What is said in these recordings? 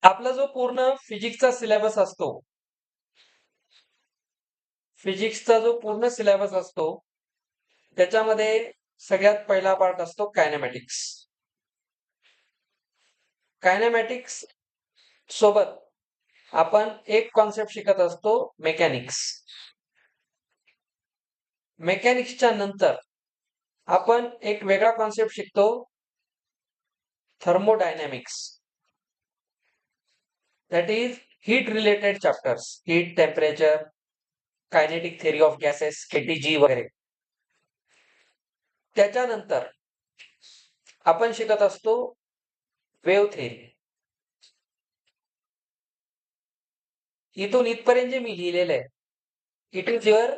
आपला जो पूर्ण फिजिक्सचा सिलेबस असतो, फिजिक्सचा जो पूर्ण सिलेबस असतो, त्याच्यामध्ये सगळ्यात पहिला पार्ट असतो कायनेमॅटिक्स. कायनेमॅटिक्स सोबत आपण एक कॉन्सेप्ट शिकत असतो मेकॅनिक्स. मेकॅनिक्सच्या नंतर आपण एक वेगळा कॉन्सेप्ट शिकतो thermodynamics. That is heat related chapters, heat, temperature, kinetic theory of gases, KTG वगैरे. त्याच्यानंतर आपण शिकत असतो वेव्ह थेअरी. इथून इथपर्यंत जे मी लिहिलेलं आहे, it is your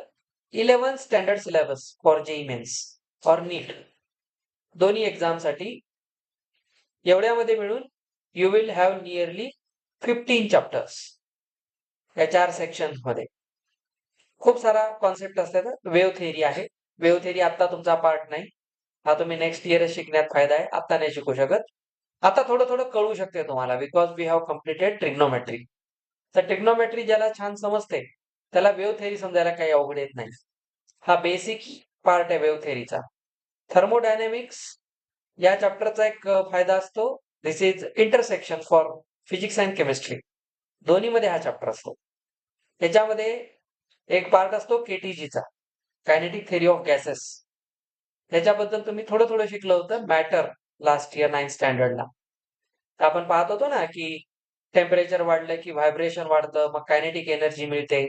11th standard syllabus for JEE Mains for NEET, दोन्ही एक्झामसाठी. एवढ्यामध्ये मिळून you will have nearly 15 chapters या 4 सेक्शन्स मध्ये. खूप सारा कॉन्सेप्ट असतात. वेव्ह थेअरी आहे. वेव्ह थेअरी आता तुमचा पार्ट नाही, हा तुम्ही नेक्स्ट इयर शिकण्यात फायदा आहे. आता नाही शिकू शकत. आता थोडं थोडं कळू शकते तुम्हाला, because we have completed trigonometry. तर ट्रिग्नोमेट्री ज्याला छान समजते त्याला वेव्ह थेअरी समजायला काही अवघड येत नाही. हा बेसिक पार्ट आहे वेव्ह थेअरीचा. थर्मोडायनॅमिक्स या चॅप्टरचा एक फायदा असतो, this is intersection for physics and chemistry. दोन्हीमध्ये हा चॅप्टर असतो. त्याच्यामध्ये एक पार्ट असतो केटीजीचा, कायनेटिक थेअरी ऑफ गॅसेस. त्याच्याबद्दल तुम्ही थोडं थोडं शिकलं होतं मॅटर लास्ट इयर 9th स्टँडर्डला. आपण पाहत होतो ना की टेम्परेचर वाढलं की व्हायब्रेशन वाढतं, मग कायनेटिक एनर्जी मिळते.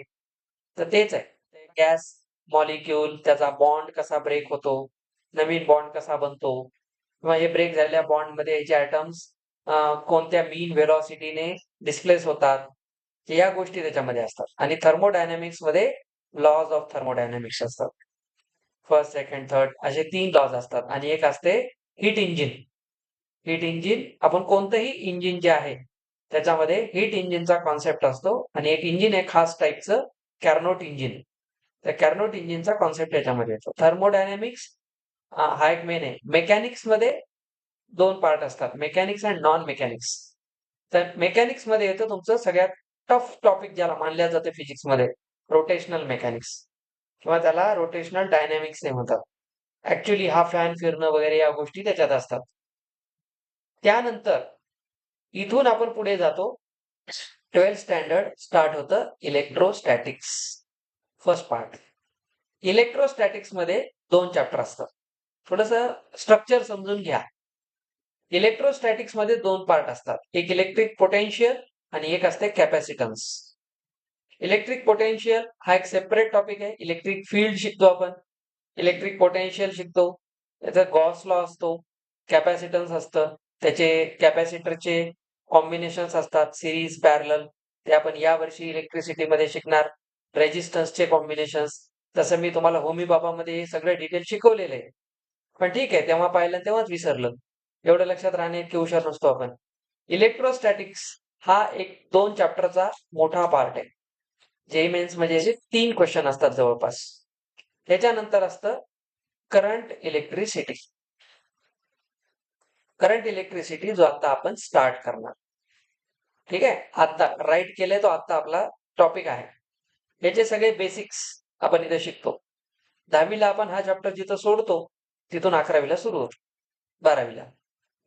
तर तेच आहे, गॅस मॉलिक्यूल, त्याचा बॉन्ड कसा ब्रेक होतो, नवीन बॉन्ड कसा बनतो, किंवा हे ब्रेक झालेल्या बॉन्डमध्ये याचे ॲटम्स कोणत्या मीन व्हेलॉसिटीने डिस्प्लेस होतात, या गोष्टी त्याच्यामध्ये असतात. आणि थर्मोडायनॅमिक्स मध्ये लॉज ऑफ थर्मोडायनॅमिक्स असतात. फर्स्ट, सेकंड, थर्ड असे 3 लॉज असतात. आणि एक असते हीट इंजिन. हीट इंजिन, आपण कोणतंही इंजिन जे आहे त्याच्यामध्ये हीट इंजिनचा कॉन्सेप्ट असतो. आणि एक इंजिन आहे खास टाईपचं, कॅर्नोट इंजिन. त्या कॅर्नोट इंजिनचा कॉन्सेप्ट याच्यामध्ये येतो. थर्मोडायनॅमिक्स हा एक मेन आहे. मेकॅनिक्स मध्ये 2 पार्ट असतात, मेकॅनिक्स अँड नॉन मेकॅनिक्स. तर मेकॅनिक्स मध्ये येतं तुमचं सगळ्यात टफ टॉपिक ज्याला मानल्या जाते फिजिक्स मध्ये, रोटेशनल मेकॅनिक्स, किंवा त्याला रोटेशनल डायनॅमिक्स हे म्हणतात. ऍक्च्युली हा फॅन फिरणं वगैरे या गोष्टी त्याच्यात असतात. त्यानंतर इथून आपण पुढे जातो, 12th स्टँडर्ड स्टार्ट होतं इलेक्ट्रोस्टॅटिक्स. First part. इलेक्ट्रोस्टॅटिक्स मध्ये 2 चॅप्टर असतात. थोडस स्ट्रक्चर समजून घ्या. इलेक्ट्रोस्टॅटिक्स मध्ये 2 पार्ट असतात, एक इलेक्ट्रिक पोटेन्शियल आणि एक असते कॅपॅसिटन्स. इलेक्ट्रिक पोटेन्शियल हा एक सेपरेट टॉपिक आहे. इलेक्ट्रिक फील्ड शिकतो आपण, इलेक्ट्रिक पोटेन्शियल शिकतो, त्याचा गॉस लॉ असतो. कॅपॅसिटन्स असतं, त्याचे कॅपॅसिटरचे कॉम्बिनेशन्स असतात, सिरीज, पॅरलल, ते आपण या वर्षी इलेक्ट्रिसिटीमध्ये शिकणार. रेजिस्टन्सचे कॉम्बिनेशन्स, तसं मी तुम्हाला होमी बाबामध्ये हे सगळं डिटेल शिकवलेलं आहे. पण ठीक आहे, तेव्हा पाहिलं तेव्हाच विसरलं, एवढं लक्षात राहणे इतके हुशार नसतो आपण. इलेक्ट्रोस्टॅटिक्स हा एक 2 चॅप्टरचा मोठा पार्ट आहे. जेई मेन्स म्हणजे असे 3 क्वेश्चन असतात जवळपास. त्याच्यानंतर असतं करंट इलेक्ट्रिसिटी. करंट इलेक्ट्रिसिटी जो आता आपण स्टार्ट करणार. ठीक आहे, आता राईट केलंय तो आता आपला टॉपिक आहे. याचे सगळे बेसिक्स आपण इथे शिकतो. 10वीला आपण हा चॅप्टर जिथं सोडतो तिथून 11वीला सुरू होतो, 12वीला.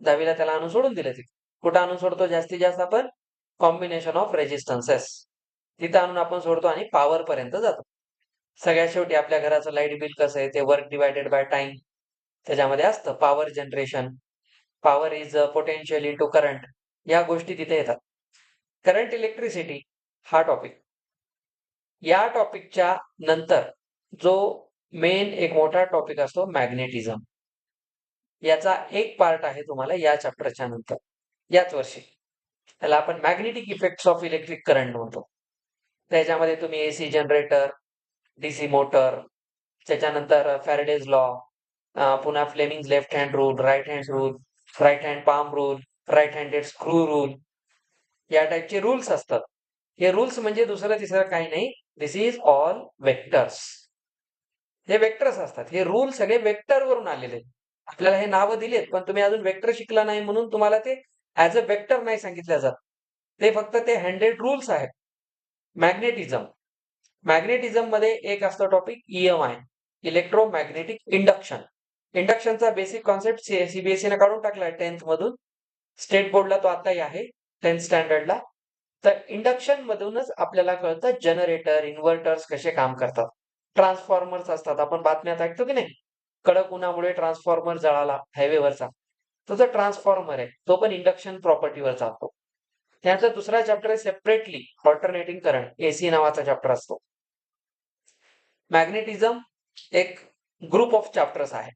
10वीला त्याला आणून सोडून दिलं. तिथे कुठं आणून सोडतो जास्तीत जास्त आपण, कॉम्बिनेशन ऑफ रेजिस्टन्सेस तिथं आणून आपण सोडतो आणि पॉवर पर्यंत जातो. सगळ्यात शेवटी आपल्या घराचं लाईट बिल कसं आहे ते वर्क डिवायडेड बाय टाइम त्याच्यामध्ये असतं. Power generation, power is potential into current, या गोष्टी तिथे येतात. करंट इलेक्ट्रिसिटी हा टॉपिक. या टॉपिकच्या नंतर जो मेन एक मोठा टॉपिक असतो मॅग्नेटिझम. याचा एक पार्ट आहे तुम्हाला या चॅप्टरच्या नंतर याच वर्षी, त्याला आपण magnetic effects of electric current म्हणतो. त्याच्यामध्ये तुम्ही एसी जनरेटर, डीसी मोटर, त्याच्यानंतर फॅरेडेज लॉ, पुन्हा Fleming left hand rule, right hand palm rule, right handed screw rule, या टाईपचे रूल्स असतात. हे रूल्स म्हणजे दुसरं तिसरं काही नाही, दिस इज ऑल वेक्टर्स. हे वेक्टर्स असतात. हे रूल सगळे वेक्टर वरून आलेले. आपल्याला हे नावं दिलेत, पण तुम्ही अजून वेक्टर शिकला नाही म्हणून तुम्हाला ते ऍज अ वेक्टर नाही सांगितलं जात. ते फक्त ते हँडेड रूल्स आहेत. मॅग्नेटिझम मध्ये एक असतो टॉपिक EMI, इलेक्ट्रोमॅग्नेटिक इंडक्शन. इंडक्शनचा बेसिक कॉन्सेप्ट सीबीएसई ने काढून टाकलाय 10th मधून. स्टेट बोर्डला तो आताही आहे 10th स्टँडर्डला. तर इंडक्शन मधूनच आपल्याला कळतं जनरेटर, इन्व्हर्टर्स कसे काम करतात. ट्रान्सफॉर्मर्स असतात, आपण बातम्यात ऐकतो की नाही, कडक उन्हामुळे ट्रान्सफॉर्मर जळाला हायवेवरचा, तो जो ट्रान्सफॉर्मर आहे तो पण इंडक्शन प्रॉपर्टीवर चालतो. त्याचा दुसरा चॅप्टर आहे सेपरेटली ऑल्टरनेटिंग करंट, एसी नावाचा चॅप्टर असतो. मॅग्नेटिझम एक ग्रुप ऑफ चॅप्टर्स आहे.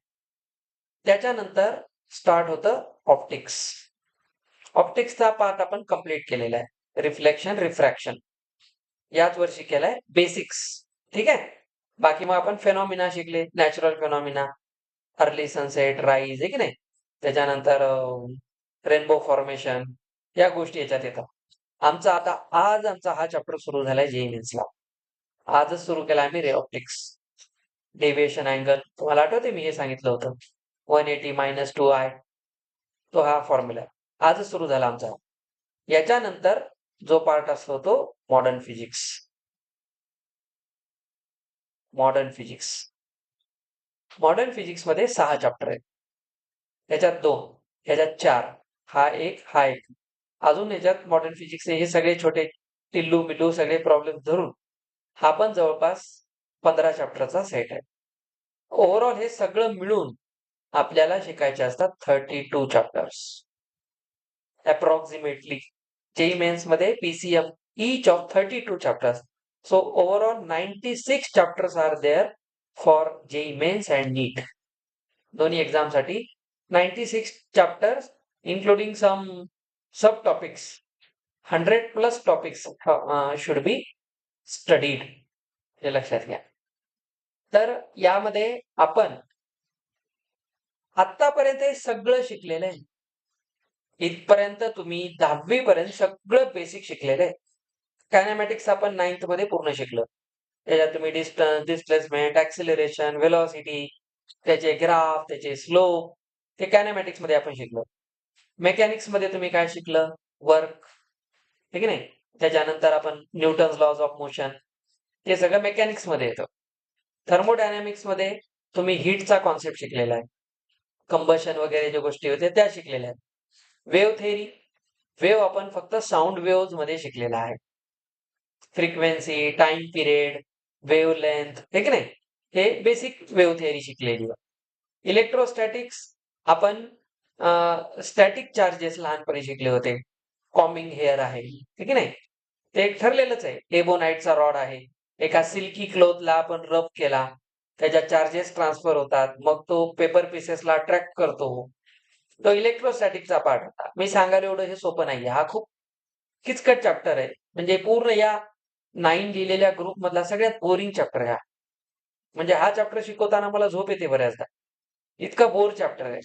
त्याच्यानंतर स्टार्ट होतं ऑप्टिक्स. ऑप्टिक्सचा पार्ट आपण कंप्लीट केलेला आहे. रिफ्लेक्शन, रिफ्रॅक्शन याच वर्षी केलाय, बेसिक्स. ठीक आहे. बाकी मग आपण फेनॉमिना शिकले, natural phenomena, early sunset, rise, आहे की नाही. त्याच्यानंतर रेनबो फॉर्मेशन, या गोष्टी याच्यात येतात. आमचा हा चॅप्टर सुरू झालाय जेईमेन्सला. आजच सुरू केला आम्ही रे ऑप्टिक्स. डेव्हिएशन अँगल तुम्हाला आठवते मी हे सांगितलं होतं, 180 - 2i, तो हा फॉर्म्युला आजच सुरू झाला आमचा. याच्यानंतर जो पार्ट असतो तो मॉडर्न फिजिक्स. मॉडर्न फिजिक्स मध्ये 6 चॅप्टर आहेत. याच्यात 2, याच्यात 4, हा एक. अजून याच्यात मॉडर्न फिजिक्स हे सगळे छोटे टिल्लू मिल्लू सगळे प्रॉब्लेम धरून हा पण जवळपास 15 चॅप्टरचा सेट आहे. ओव्हरऑल हे सगळं मिळून आपल्याला शिकायचे असतात 32 चॅप्टर्स अप्रॉक्सिमेटली. जेई मेन्स मध्ये PCM each of 32 chapters. So overall 96 chapters are there for JEE Mains and NEET. दोन्ही एक्झाम साठी 96 chapters including some subtopics. 100+ topics should be studied. हे लक्षात घ्या. तर यामध्ये आपण आतापर्यंत हे सगळं शिकलेलं आहे. इथपर्यंत तुम्ही 10वी पर्यंत सगळं बेसिक शिकलेलं आहे. कायनेमॅटिक्स आपण 9th मध्ये पूर्ण शिकलो. त्याच्यात तुम्ही डिस्टन्स, डिस्प्लेसमेंट, ऍक्सिलरेशन, व्हेलॉसिटी, त्याचे ग्राफ, त्याचे स्लोप, हे कायनेमॅटिक्स मध्ये आपण शिकलो. मेकॅनिक्स मध्ये तुम्ही काय शिकलं? वर्क, हे की नाही. त्याच्यानंतर आपण न्यूटन्स लॉज ऑफ मोशन, हे सगळं मेकॅनिक्स मध्ये येतं. थर्मोडायनामिक्स मध्ये तुम्ही हीटचा कॉन्सेप्ट शिकलेला आहे. कंबशन वगैरे ज्या गोष्टी होत्या त्या शिकलेल्या आहेत. वेव्ह थेअरी, वेव्ह आपण फक्त साऊंड वेव्ह मध्ये शिकलेला आहे. Frequency, time period, wave length, हे की नाही, हे बेसिक वेव्ह थेअरी शिकलेली आहे. इलेक्ट्रोस्टॅटिक्स आपण स्टॅटिक चार्जेस लहानपणी शिकले होते. कॉम्बिंग हेअर आहे, हे की नाही, ते एक ठरलेलंच आहे. एबोनाइटचा रॉड आहे, एका सिल्की क्लोथला आपण रब केला, त्याच्या चार्जेस ट्रान्सफर होतात, मग तो पेपर पीसेसला अट्रॅक्ट करतो. तो इलेक्ट्रोस्टॅटिकचा पार्ट होता. मी सांगायला एवढं हे सोपं नाहीये, हा खूप किचकट चॅप्टर आहे. म्हणजे पूर्ण या 9 लिहिलेल्या ग्रुप मधला सगळ्यात बोरिंग चॅप्टर आहे हा. म्हणजे हा चॅप्टर शिकवताना मला झोप येते बऱ्याचदा, इतका बोर चॅप्टर आहे.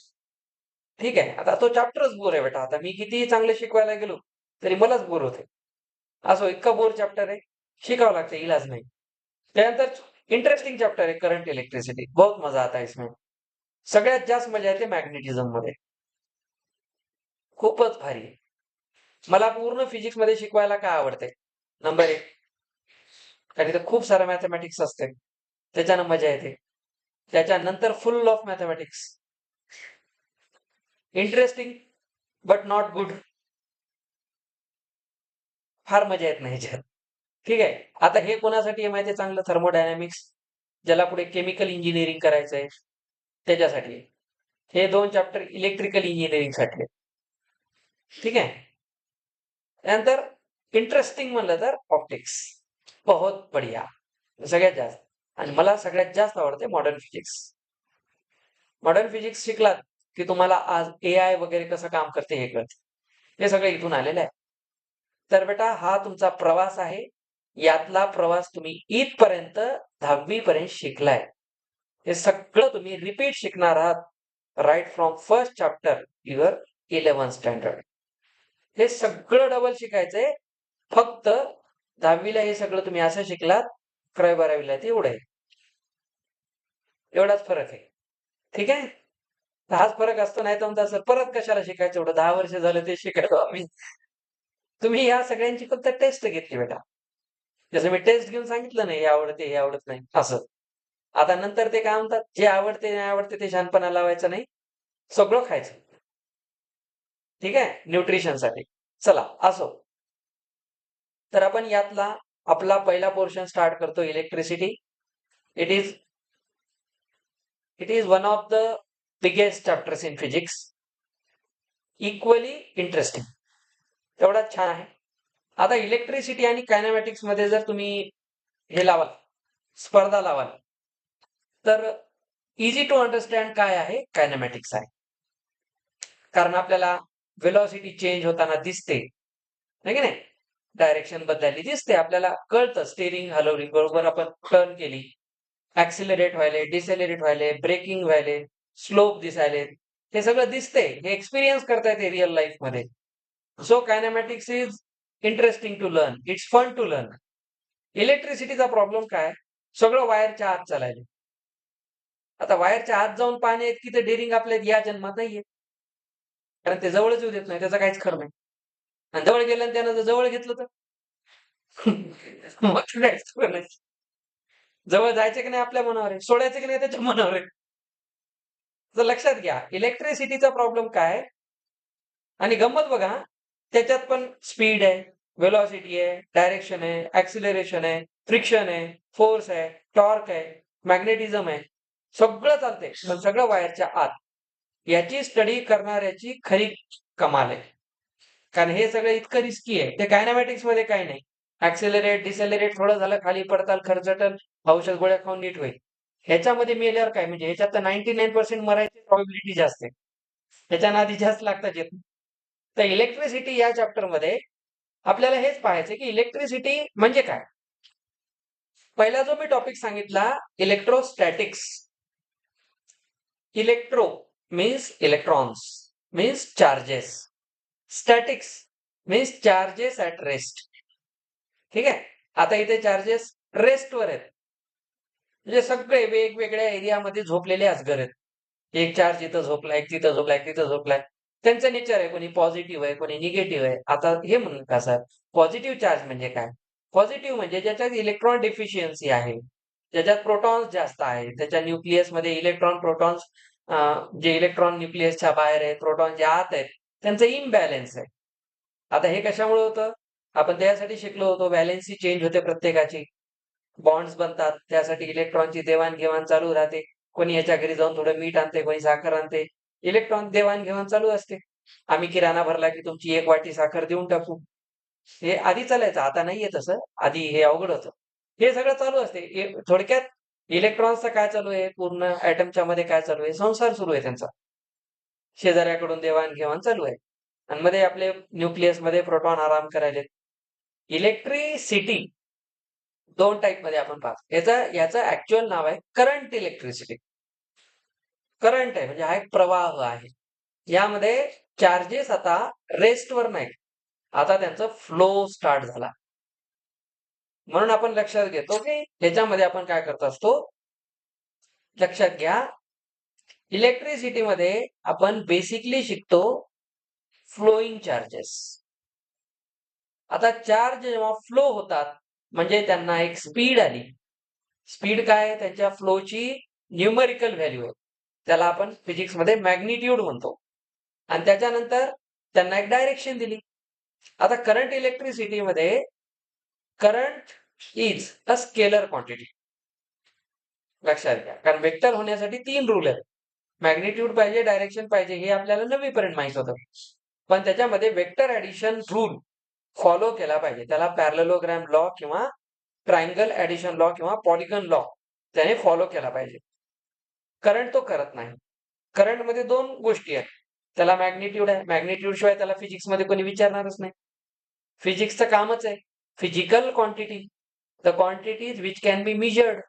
ठीक आहे, आता तो चॅप्टरच बोर आहे बेटा. आता मी कितीही चांगलं शिकवायला गेलो तरी मलाच बोर होते. असो, इतका बोर चॅप्टर आहे, शिकावं लागतं, इलाज नाही. त्यानंतर इंटरेस्टिंग चॅप्टर आहे करंट इलेक्ट्रिसिटी. बहुत मजा आता है इसमें. सगळ्यात जास्त मजा येते मॅग्नेटिझम मध्ये, खूपच भारी. मला पूर्ण फिजिक्स मध्ये शिकवायला काय आवडते? नंबर 1, कारण इथं खूप सारं मॅथमॅटिक्स असते, त्याच्यानं मजा येते. त्याच्यानंतर फुल of mathematics, interesting but not good, फार मजा येत नाही ह्याच्यात. ठीक आहे. आता हे कोणासाठी आहे माहिती आहे चांगलं? थर्मोडायनामिक्स, ज्याला पुढे केमिकल इंजिनिअरिंग करायचंय त्याच्यासाठी. हे 2 चॅप्टर इलेक्ट्रिकल इंजिनिअरिंग साठी. ठीक आहे. त्यानंतर इंटरेस्टिंग म्हणलं तर ऑप्टिक्स, बहुत बढिया, सगळ्यात जास्त. आणि मला सगळ्यात जास्त आवडते मॉडर्न फिजिक्स. मॉडर्न फिजिक्स शिकलात की तुम्हाला आज AI वगैरे कसं काम करते हे कळतं. हे सगळं इथून आलेलं आहे. तर बेटा हा तुमचा प्रवास आहे. यातला प्रवास तुम्ही इथपर्यंत 10वी पर्यंत शिकलाय. हे सगळं तुम्ही रिपीट शिकणार आहात, right from first chapter your 11th standard. हे सगळं डबल शिकायचंय. फक्त 10वीला हे सगळं तुम्ही असं शिकलात, 11वी-12वीला ते एवढं आहे. एवढाच फरक आहे. ठीक आहे. हाच फरक असतो, नाही तर म्हणता सर परत कशाला शिकायचं, एवढं 10 वर्ष झालं ते शिकायचो आम्ही. तुम्ही या सगळ्यांची फक्त टेस्ट घेतली बेटा. जसं मी टेस्ट घेऊन सांगितलं नाही, हे आवडते, हे आवडत नाही, असं. आता नंतर ते काय म्हणतात, जे आवडते, नाही आवडते ते शहाणपणा लावायचा नाही. सगळं खायचं. ठीक आहे? न्यूट्रिशनसाठी. चला, असो. तर आपण यातला आपला पहिला पोर्शन स्टार्ट करतो, electricity. It is one of the biggest chapters in physics. Equally interesting. तेवढाच छान आहे. आता इलेक्ट्रिसिटी आणि कायनेमॅटिक्स मध्ये जर तुम्ही हे लावाल, स्पर्धा लावाल, तर इझी टू अंडरस्टँड काय आहे, कायनेमॅटिक्स आहे. कारण आपल्याला वेलॉसिटी चेंज होताना दिसते, है की नाही? डायरेक्शन बदलली दिसते, आपल्याला कळतं. स्टेरिंग हलवली, बरोबर आपण टर्न केली, ऍक्सिलरेट व्हायले, डिसेलरेट व्हायले, ब्रेकिंग व्हायले, स्लोप दिसायले, हे सगळं दिसते. हे एक्सपिरियन्स करता येते रिअल लाईफ मध्ये. So kinematics is interesting to learn, it's fun to learn. इलेक्ट्रिसिटीचा प्रॉब्लेम काय, सगळं वायरच्या आत चालायले. आता वायरच्या आत जाऊन पाहणे इतकी तर डेअरिंग आपल्या या जन्मात नाहीये, कारण ते जवळच येऊ देत नाही, त्याचं काहीच खरं नाही. आणि जवळ गेलं आणि त्यानं जर जवळ घेतलं तर मग काहीच खरं नाही. जवळ जायचं की नाही आपल्या मनावर आहे, सोडायचं की नाही त्याच्या मनावर आहे. तर लक्षात घ्या, इलेक्ट्रिसिटीचा प्रॉब्लेम काय. आणि गंमत बघा, त्याच्यात पण स्पीड आहे, वेलॉसिटी आहे, डायरेक्शन आहे, ऍक्सिलरेशन आहे, फ्रिक्शन आहे, फोर्स आहे, टॉर्क आहे, मॅग्नेटिझम आहे, सगळं चालतंय, पण सगळं वायरच्या आत. याची स्टडी करणाऱ्याची खरी कमाल आहे. कारण हे सगळं इतकं रिस्की आहे. ते कायनेमॅटिक्स मध्ये काही नाही. ऍक्सेलरेट, डिसेलरेट, थोडं झालं खाली पडताल, खरचटल, औषध गोळ्या खाऊन नीट होईल. ह्याच्यामध्ये मेल्यावर काय, म्हणजे ह्याच्यात तर 99% मरायची प्रॉबिलिटी जास्त आहे. त्याच्या नादी जास्त लागतात येत. तर इलेक्ट्रिसिटी या चॅप्टर मध्ये आपल्याला हेच पाहायचं की इलेक्ट्रिसिटी म्हणजे काय. पहिला जो मी टॉपिक सांगितला, electrostatics. Electro means electrons, means charges. Statics means charges at rest. ठीक आहे. आता इथे चार्जेस रेस्टवर आहेत, म्हणजे सगळे वेगवेगळ्या एरियामध्ये झोपलेले अजगर आहेत. एक चार्ज इथं झोपलाय, एक तिथं झोपलाय, तिथं झोपलाय. त्यांचं नेचर आहे, कोणी पॉझिटिव्ह आहे, कोणी निगेटिव्ह आहे. आता हे म्हणून का सर, पॉझिटिव्ह चार्ज म्हणजे काय. पॉझिटिव्ह म्हणजे ज्याच्यात इलेक्ट्रॉन डिफिशियन्सी आहे, ज्याच्यात प्रोटॉन्स जास्त आहे, त्याच्या न्यूक्लियस मध्ये इलेक्ट्रॉन प्रोटॉन्स, जे इलेक्ट्रॉन न्यूक्लियसच्या बाहेर आहेत, प्रोटॉन जे आत आहेत, त्यांचं इम्बॅलन्स आहे. आता हे कशामुळे होतं, आपण त्यासाठी शिकलो होतो, व्हॅलेन्सी चेंज होते प्रत्येकाची, बॉन्ड्स बनतात, त्यासाठी इलेक्ट्रॉनची देवाणघेवाण चालू राहते. कोणी याच्या घरी जाऊन थोडं मीठ आणते, कोणी साखर आणते, इलेक्ट्रॉन देवाणघेवाण चालू असते. आम्ही किराणा भरला की तुमची 1 वाटी साखर देऊन टाकू. हे आधी चालायचं, आता नाहीये तसं. आधी हे अवघड होतं. हे सगळं चालू असते. थोडक्यात इलेक्ट्रॉन्सचं काय चालू आहे, पूर्ण ऍटमच्या मध्ये काय चालू आहे, संसार सुरू आहे त्यांचा. शेजाऱ्याकडून देवाणघेवाण चालू आहे, आणि मध्ये आपले न्यूक्लियस मध्ये प्रोटॉन आराम करायले. इलेक्ट्रिसिटी 2 टाईप मध्ये आपण पाहतो. याचं ऍक्च्युअल नाव आहे करंट इलेक्ट्रिसिटी. करंट आहे म्हणजे हा एक प्रवाह आहे. यामध्ये चार्जेस आता रेस्टवर नाही, आता त्यांचा फ्लो स्टार्ट झाला. म्हणून आपण लक्षात घेतो की ह्याच्यामध्ये आपण काय करत असतो. लक्षात घ्या, इलेक्ट्रिसिटी मध्ये आपण बेसिकली शिकतो फ्लोईंग चार्जेस. आता चार्ज जेव्हा फ्लो होतात, म्हणजे त्यांना एक स्पीड आली. स्पीड काय, त्यांच्या फ्लोची न्यूमरिकल व्हॅल्यू आहे, त्याला आपण फिजिक्स मध्ये मॅग्निट्यूड म्हणतो. आणि त्याच्यानंतर त्यांना एक डायरेक्शन दिली. आता करंट इलेक्ट्रिसिटी मध्ये current is a scalar quantity. लक्षात घ्या, कारण वेक्टर होण्यासाठी 3 रूल आहेत. मॅग्निट्यूड पाहिजे, डायरेक्शन पाहिजे, हे आपल्याला 9वी पर्यंत माहित होतं. पण त्याच्यामध्ये वेक्टर ऍडिशन रूल फॉलो केला पाहिजे. त्याला पॅरलेलोग्राम लॉ किंवा ट्रायंगल ऍडिशन लॉ किंवा पॉलिगन लॉ त्याने फॉलो केला पाहिजे. करंट तो करत नाही. करंट मध्ये 2 गोष्टी आहेत. त्याला मॅग्निट्यूड आहे, मॅग्निट्यूड शिवाय त्याला फिजिक्स मध्ये कोणी विचारणारच नाही. फिजिक्सचं कामच आहे physical quantity, the quantities which can be measured.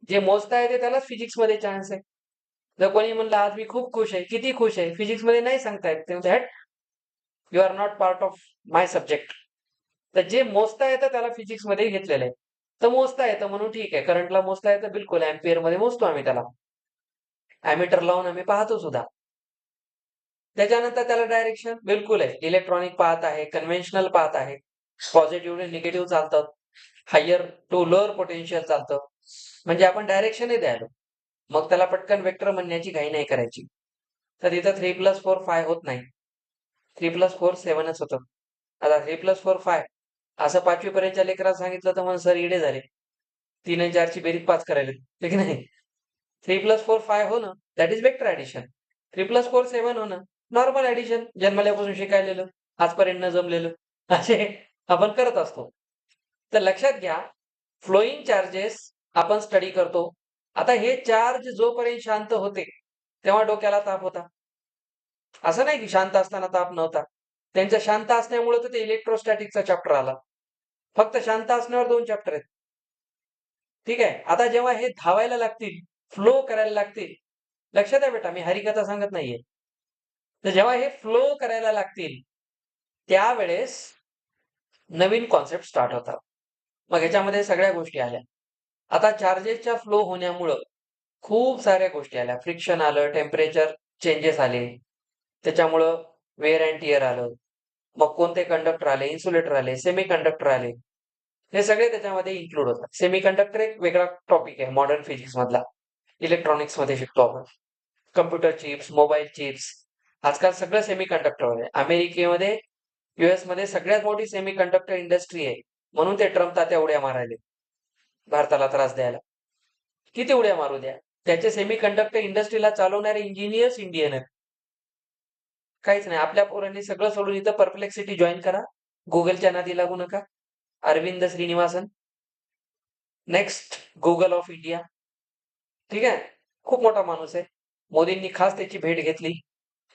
जे मोजता येते त्यालाच फिजिक्स मध्ये चान्स आहे. जर कोणी म्हणलं आज मी खूप खुश आहे, किती खुश आहे, फिजिक्स मध्ये नाही सांगता येत, that you are not part of my subject. तर जे मोजता येतं त्याला फिजिक्स मध्ये घेतलेलं आहे. तर मोजता येतं म्हणून ठीक आहे, करंटला मोजता येतं, बिलकुल अँपियर मध्ये मोजतो आम्ही त्याला, ॲमीटर लावून आम्ही पाहतो सुद्धा. त्याच्यानंतर त्याला डायरेक्शन बिलकुल आहे. इलेक्ट्रॉनिक पाथ आहे, कन्व्हेन्शनल पाथ आहे. पॉझिटिव्ह आणि निगेटिव्ह चालतात. हायर टू लोअर पोटेन्शियल चालतं. म्हणजे आपण डायरेक्शनही द्यायलो. मग त्याला पटकन वेक्टर म्हणण्याची घाई नाही करायची. तर इथं 3+4 5 होत नाही. 3+4 7च होतं. आता 3+4 5 असं 5वी पर्यंतच्या लेकराला सांगितलं तर मग सर इडे झाले. 3 आणि 4 ची बेरीज 5 करायला. ठीक की नाही? 3+4 5 होणं दॅट इज वेक्टर ऍडिशन. 3+4 7 होणं नॉर्मल ऍडिशन, जन्मल्यापासून शिकायलेलं, आजपर्यंत न जमलेलं, असे आपण करत असतो. तर लक्षात घ्या, फ्लोईंग चार्जेस आपण स्टडी करतो. आता हे चार्ज जोपर्यंत शांत होते तेव्हा डोक्याला ताप होता. असं नाही की शांत असताना ताप नव्हता. त्यांच्या शांत असण्यामुळे तर ते इलेक्ट्रोस्टॅटिकचा चॅप्टर आला. फक्त शांत असण्यावर 2 चॅप्टर आहेत. ठीक आहे. आता जेव्हा हे धावायला लागतील, फ्लो करायला लागतील, लक्षात आहे बेटा, मी हरिकथा सांगत नाहीये. तर जेव्हा हे फ्लो करायला लागतील, त्यावेळेस नवीन कॉन्सेप्ट स्टार्ट होतात. मग ह्याच्यामध्ये सगळ्या गोष्टी आल्या. आता चार्जेसच्या फ्लो होण्यामुळं खूप साऱ्या गोष्टी आल्या. फ्रिक्शन आलं, टेम्परेचर चेंजेस आले. त्याच्यामुळं वेअर अँड टिअर आलं. मग कोणते कंडक्टर आले, इन्सुलेटर आले, सेमी कंडक्टर आले. हे सगळे त्याच्यामध्ये इन्क्लूड होतात. सेमी कंडक्टर एक वेगळा टॉपिक आहे मॉडर्न फिजिक्स मधला. इलेक्ट्रॉनिक्स मध्ये शिकतो आपण. कम्प्युटर चिप्स, मोबाईल चिप्स, आजकाल सगळं सेमी कंडक्टर आहे. अमेरिकेमध्ये, US मध्ये सगळ्यात मोठी सेमी कंडक्टर इंडस्ट्री आहे. म्हणून ते ट्रम्प तात्या उड्या मारायले भारताला त्रास द्यायला. किती उड्या मारू द्या, त्याचे सेमी कंडक्टर इंडस्ट्रीला चालवणारे इंजिनियर्स इंडियन आहेत. काहीच नाही. आपल्या पोरांनी सगळं सोडून इथं परप्लेक्सिटी जॉईन करा. गुगलच्या नादी लागू नका. Arvind Srinivasan, next Google of India. ठीक आहे. खूप मोठा माणूस आहे. मोदींनी खास त्याची भेट घेतली.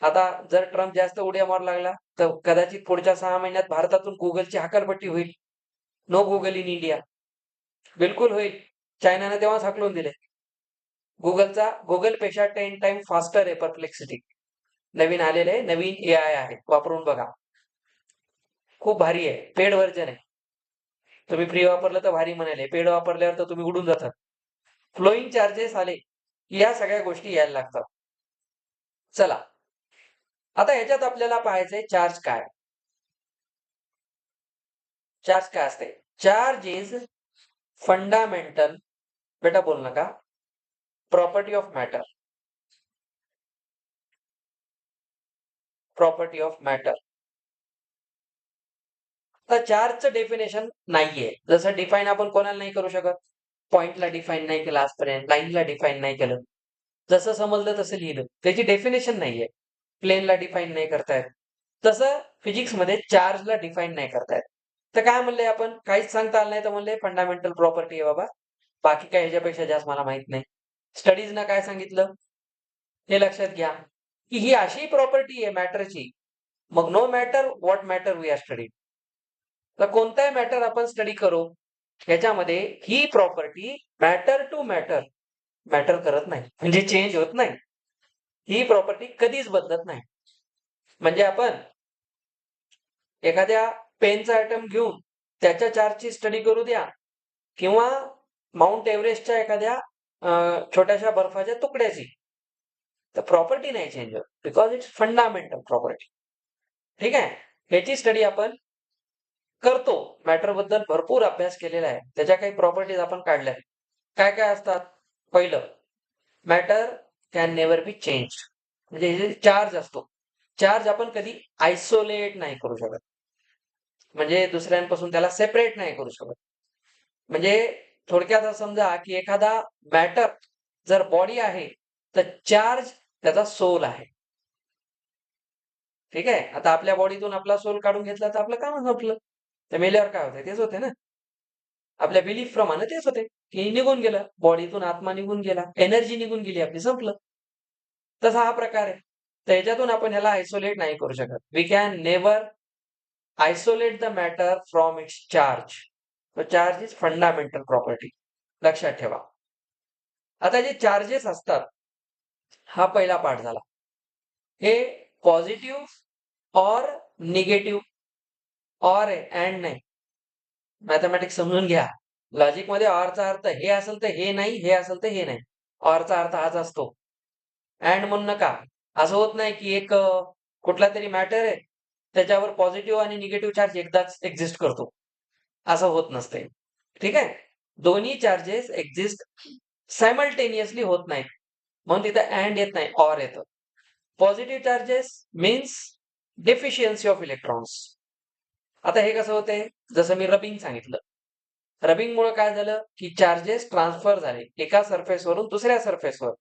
आता जर ट्रम्प जास्त उड्या मारू लागला तर कदाचित पुढच्या 6 महिन्यात भारतातून गुगलची हकालपट्टी होईल. No Google in India. बिलकुल होईल. चायनाने तेव्हाच हाकलून दिले. गुगलपेक्षा 10 टाइम फास्टर आहे परप्लेक्सिटी. नवीन आलेले आहे, नवीन AI आहे. वापरून बघा. खूप भारी आहे. पेड व्हर्जन आहे. तुम्ही फ्री वापरलं तर भारी म्हणाले. पेड वापरल्यावर तर तुम्ही उडून जातात. फ्लोईंग चार्जेस आले, या सगळ्या गोष्टी यायला लागतात. चला, आता ह्याच्यात आपल्याला पाहायचंय चार्ज काय. चार्ज काय असते? चार्ज इज फंडामेंटल, बेटा बोल नका, property of matter. Property of matter. तर चार्जचं डेफिनेशन नाहीये. जसं डिफाईन आपण कोणाला नाही करू शकत. पॉइंटला डिफाईन नाही केलं आजपर्यंत, लाईनला डिफाईन नाही केलं. जसं समजलं तसं लिहिलं. त्याची डेफिनेशन नाहीये. प्लेनला डिफाईन नाही करतायत. तसं फिजिक्समध्ये चार्जला डिफाईन नाही करतायत. तर काय म्हणले आपण? काहीच सांगता आलं नाही तर म्हणले फंडामेंटल प्रॉपर्टी आहे बाबा. बाकी काय ह्याच्यापेक्षा जास्त मला माहित नाही. स्टडीजनं काय सांगितलं हे लक्षात घ्या, की ही अशी प्रॉपर्टी आहे मॅटरची. मग no matter what matter we are study. तर कोणताही मॅटर आपण स्टडी करू, याच्यामध्ये ही property matter to matter matter करत नाही, म्हणजे चेंज होत नाही. ही प्रॉपर्टी कधीच बदलत नाही. म्हणजे आपण एखाद्या पेनचा आयटम घेऊन त्याच्या चार्जची स्टडी करू द्या, किंवा माउंट एव्हरेस्टच्या एखाद्या छोट्याशा बर्फाच्या तुकड्याची, तर प्रॉपर्टी नाही चेंज होत, बिकॉज इट्स फंडामेंटल प्रॉपर्टी. ठीक आहे. ह्याची स्टडी आपण करतो. मॅटर बद्दल भरपूर अभ्यास केलेला आहे. त्याच्या काही प्रॉपर्टीज आपण काढल्या. काय काय असतात? पहिलं, matter can never B change. म्हणजे हे चार्ज असतो, चार्ज आपण कधी आयसोलेट नाही करू शकत. म्हणजे दुसऱ्यांपासून त्याला सेपरेट नाही करू शकत. म्हणजे थोडक्यात असं समजा की एखादा मॅटर जर बॉडी आहे, तर चार्ज त्याचा सोल आहे. ठीक आहे. आता आपल्या बॉडीतून आपला सोल काढून घेतला तर आपलं काम संपलं. तर मेल्यावर काय होते? तेच होते ना. आपल्या बिलीफ प्रमाणे तेच होते, की निघून गेलं, बॉडीतून आत्मा निघून गेला, एनर्जी निघून गेली आपली, संपलं. तसा हा प्रकार आहे. तर ह्याच्यातून आपण ह्याला आयसोलेट नाही करू शकत. We can never isolate the matter from its charge. Charge is fundamental property. लक्षात ठेवा. आता जे चार्जेस असतात, हा पहिला पार्ट झाला. हे पॉझिटिव्ह ऑर निगेटिव्ह, ऑर आहे, अँड नाही. मॅथमॅटिक्स समजून घ्या. लॉजिक मध्ये ऑरचा अर्थ हे असेल तर हे नाही, हे असेल तर हे नाही. ऑरचा अर्थ हाच असतो. अँड म्हणू नका. असं होत नाही की एक कुठला तरी मॅटर आहे, त्याच्यावर पॉझिटिव्ह आणि निगेटिव्ह चार्ज एकदाच एक्झिस्ट करतो, असं होत नसते. ठीक आहे. दोन्ही चार्जेस एक्झिस्ट सायमल्टेनियसली होत नाहीत, म्हणून तिथं अँड येत नाही, ऑर येतं. Positive charges means deficiency of electrons. आता हे कसं होतंय, जसं मी रबिंग सांगितलं. रबिंगमुळे काय झालं की चार्जेस ट्रान्सफर झाले एका सरफेसवरून दुसऱ्या सरफेसवर.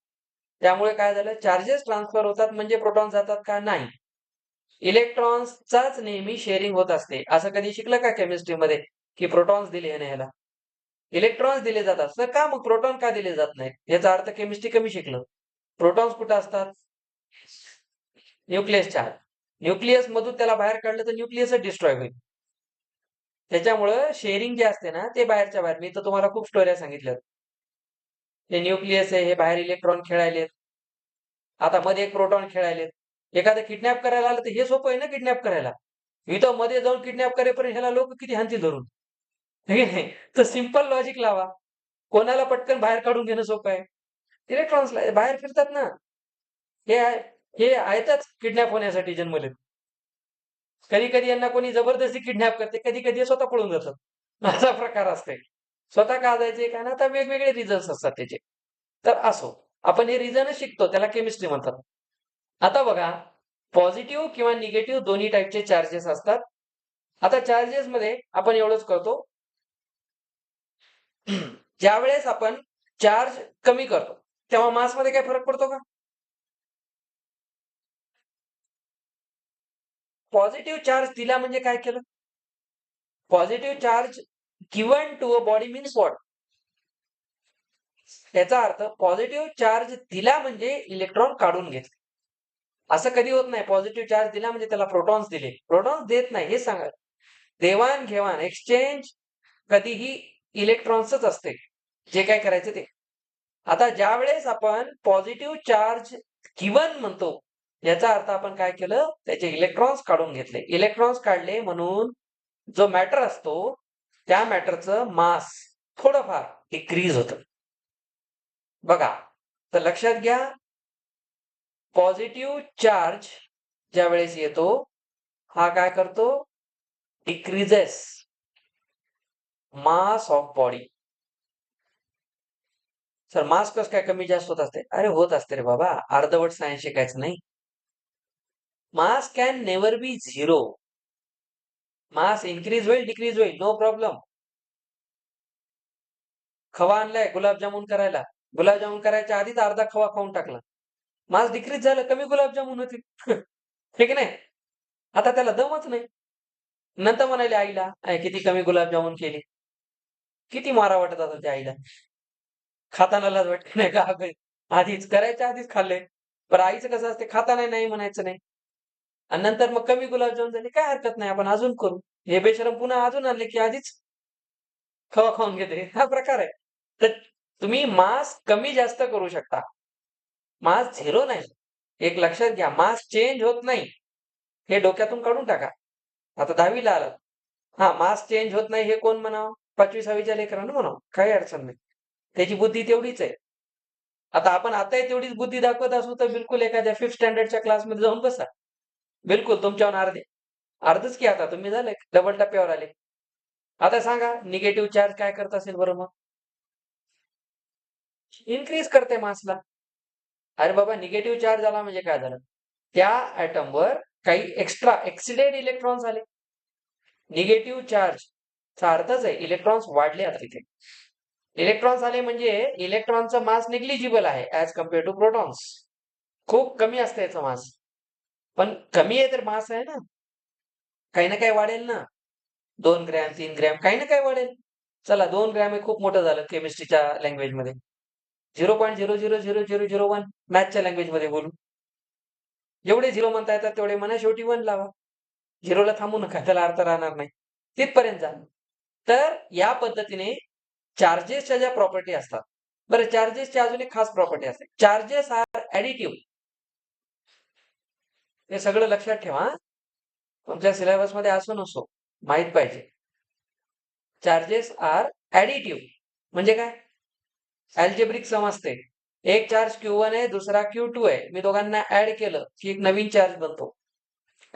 त्यामुळे काय झालं, चार्जेस ट्रान्सफर होतात म्हणजे प्रोटॉन जातात का? नाही. इलेक्ट्रॉन्सचाच नेहमी शेअरिंग होत असते. असं कधी शिकलं का केमिस्ट्रीमध्ये की प्रोटॉन्स दिले ह्याला, इलेक्ट्रॉन्स दिले जातात, तर का मग प्रोटॉन का दिले जात नाहीत? याचा अर्थ केमिस्ट्री कमी शिकलं. प्रोटॉन्स कुठे असतात? Nucleus charge. न्यूक्लियस मधून त्याला बाहेर काढलं तर न्यूक्लियसच डिस्ट्रॉय होईल. त्याच्यामुळं शेअरिंग जे असते ना ते बाहेरच्या बाहेर. मी तर तुम्हाला खूप स्टोऱ्या सांगितल्यात. हे न्यूक्लियस आहे, हे बाहेर इलेक्ट्रॉन खेळायलेत, आता मध्ये एक प्रोटॉन खेळायलेत. एखादं किडनॅप करायला आलं तर हे सोपं आहे ना किडनॅप करायला. इथं मध्ये जाऊन किडनॅप करेपर्यंत ह्याला लोक किती हाणतील धरून, हे नाही. तर सिंपल लॉजिक लावा, कोणाला पटकन बाहेर काढून घेणं सोपं आहे? इलेक्ट्रॉन्सला. बाहेर फिरतात ना, हे हे आहेतच किडनॅप होण्यासाठी जन्मलेत. कधी कधी यांना कोणी जबरदस्ती किडनॅप करते, कधी कधी स्वतः पळून जातात. असा प्रकार असते. स्वतः का जायचे काय ना, आता वेगवेगळे रिझन्स असतात त्याचे. तर असो, आपण हे रिझनच शिकतो, त्याला केमिस्ट्री म्हणतात. आता बघा, पॉझिटिव्ह किंवा निगेटिव्ह दोन्ही टाईपचे चार्जेस असतात. आता चार्जेस मध्ये आपण एवढंच करतो, ज्या वेळेस आपण चार्ज कमी करतो तेव्हा मास मध्ये काय फरक पडतो का? पॉझिटिव्ह चार्ज दिला म्हणजे काय केलं? Positive charge given to a body means what? त्याचा अर्थ पॉझिटिव्ह चार्ज दिला म्हणजे इलेक्ट्रॉन काढून घेतले. असं कधी होत नाही पॉझिटिव्ह चार्ज दिला म्हणजे त्याला प्रोटॉन्स दिले. प्रोटॉन्स देत नाही, हे सांगा. देवाण घेवाण, एक्सचेंज कधीही इलेक्ट्रॉन्सच असते, जे काय करायचं ते. आता ज्या वेळेस आपण पॉझिटिव्ह चार्ज गिवन म्हणतो, याचा अर्थ आपण काय केलं, त्याचे इलेक्ट्रॉन्स काढून घेतले. इलेक्ट्रॉन्स काढले म्हणून जो मॅटर असतो त्या मॅटरचं मास थोडंफार डिक्रीज होतं. बघा, तर लक्षात घ्या, पॉझिटिव्ह चार्ज ज्या वेळेस येतो हा काय करतो, decreases mass of body. Sir mass कसं काय कमी जास्त होत असते? अरे होत असते रे बाबा, अर्धवट सायन्स शिकायचं नाही. Mass can never be zero. Mass increase होईल, डिक्रीज होईल, नो प्रॉब्लेम. खवा आणलाय गुलाबजामुन करायला, गुलाबजामुन करायच्या आधीच अर्धा खवा खाऊन टाकला, मास डिक्रीज झालं, कमी गुलाबजामुन होते. ठीक नाही? आता त्याला दमच नाही. नंतर म्हणाले आईला, किती कमी गुलाबजामुन केली. किती मारा वाटत असेल त्या आईला. खाताना लाज वाटते नाही का? आधीच करायच्या आधीच खाल्ले. पण आईचं कसं असते, खाताना नाही म्हणायचं नाही. आणि नंतर मग कमी गुलाबजामुन झाले, काय हरकत नाही, आपण अजून करू. हे बेशरम पुन्हा अजून आणले की आधीच खवा खाऊन घेते. हा प्रकार आहे. तर तुम्ही मास कमी जास्त करू शकता, मास झिरो नाही. एक लक्षात घ्या, मास चेंज होत नाही, हे डोक्यातून काढून टाका. आता 10वीला आलात, हा मास चेंज होत नाही हे कोण म्हणावं? 5वी-6वीच्या लेकरांना म्हणावं, काही अडचण नाही. त्याची बुद्धी तेवढीच आहे. आता आपण आताही तेवढीच बुद्धी दाखवत असू तर बिलकुल एखाद्या 5th स्टँडर्डच्या क्लासमध्ये जाऊन बसा. बिलकुल तुमच्याहून अर्धच की, आता तुम्ही झाले डबल टप्प्यावर आले. आता सांगा, निगेटिव्ह चार्ज काय करत असेल बरं मग? इन्क्रीज करते मासला. अरे बाबा, निगेटिव्ह चार्ज आला म्हणजे काय झालं, त्या ऍटमवर काही एक्स्ट्रा एक्सिडेंट इलेक्ट्रॉन्स आले. निगेटिव्ह चार्ज चा अर्थच आहे इलेक्ट्रॉन्स वाढले. आता तिथे इलेक्ट्रॉन्स आले म्हणजे इलेक्ट्रॉनचा मास निग्लिजिबल आहे ऍज कम्पेअर टू प्रोटॉन्स. खूप कमी असतं याचा मास, पण कमी आहे तर मास आहे ना, काही ना काही वाढेल ना. 2 ग्रॅम 3 ग्रॅम काही ना काही वाढेल. चला 2 ग्रॅम हे खूप मोठं झालं केमिस्ट्रीच्या लँग्वेजमध्ये. 0.0000001 मॅथच्या लँग्वेजमध्ये बोलू. जेवढे झिरो म्हणता येतात तेवढे म्हणा, शेवटी 1 लावा. झिरोला थांबू नका, त्याला अर्थ राहणार नाही. तिथपर्यंत जा. तर या पद्धतीने चार्जेसच्या ज्या प्रॉपर्टी असतात, बरं चार्जेसची अजून एक खास प्रॉपर्टी असते, चार्जेस आर ऍडिटिव्ह. हे सगळं लक्षात ठेवा, तुमच्या सिलेबस मध्ये असो नसो माहित पाहिजे. चार्जेस आर ऍडिटिव्ह म्हणजे काय? अल्जेब्रिक सम असते. एक चार्ज Q1 आहे, दुसरा Q2 आहे, मी दोघांना ऍड केलं की एक नवीन चार्ज बनतो.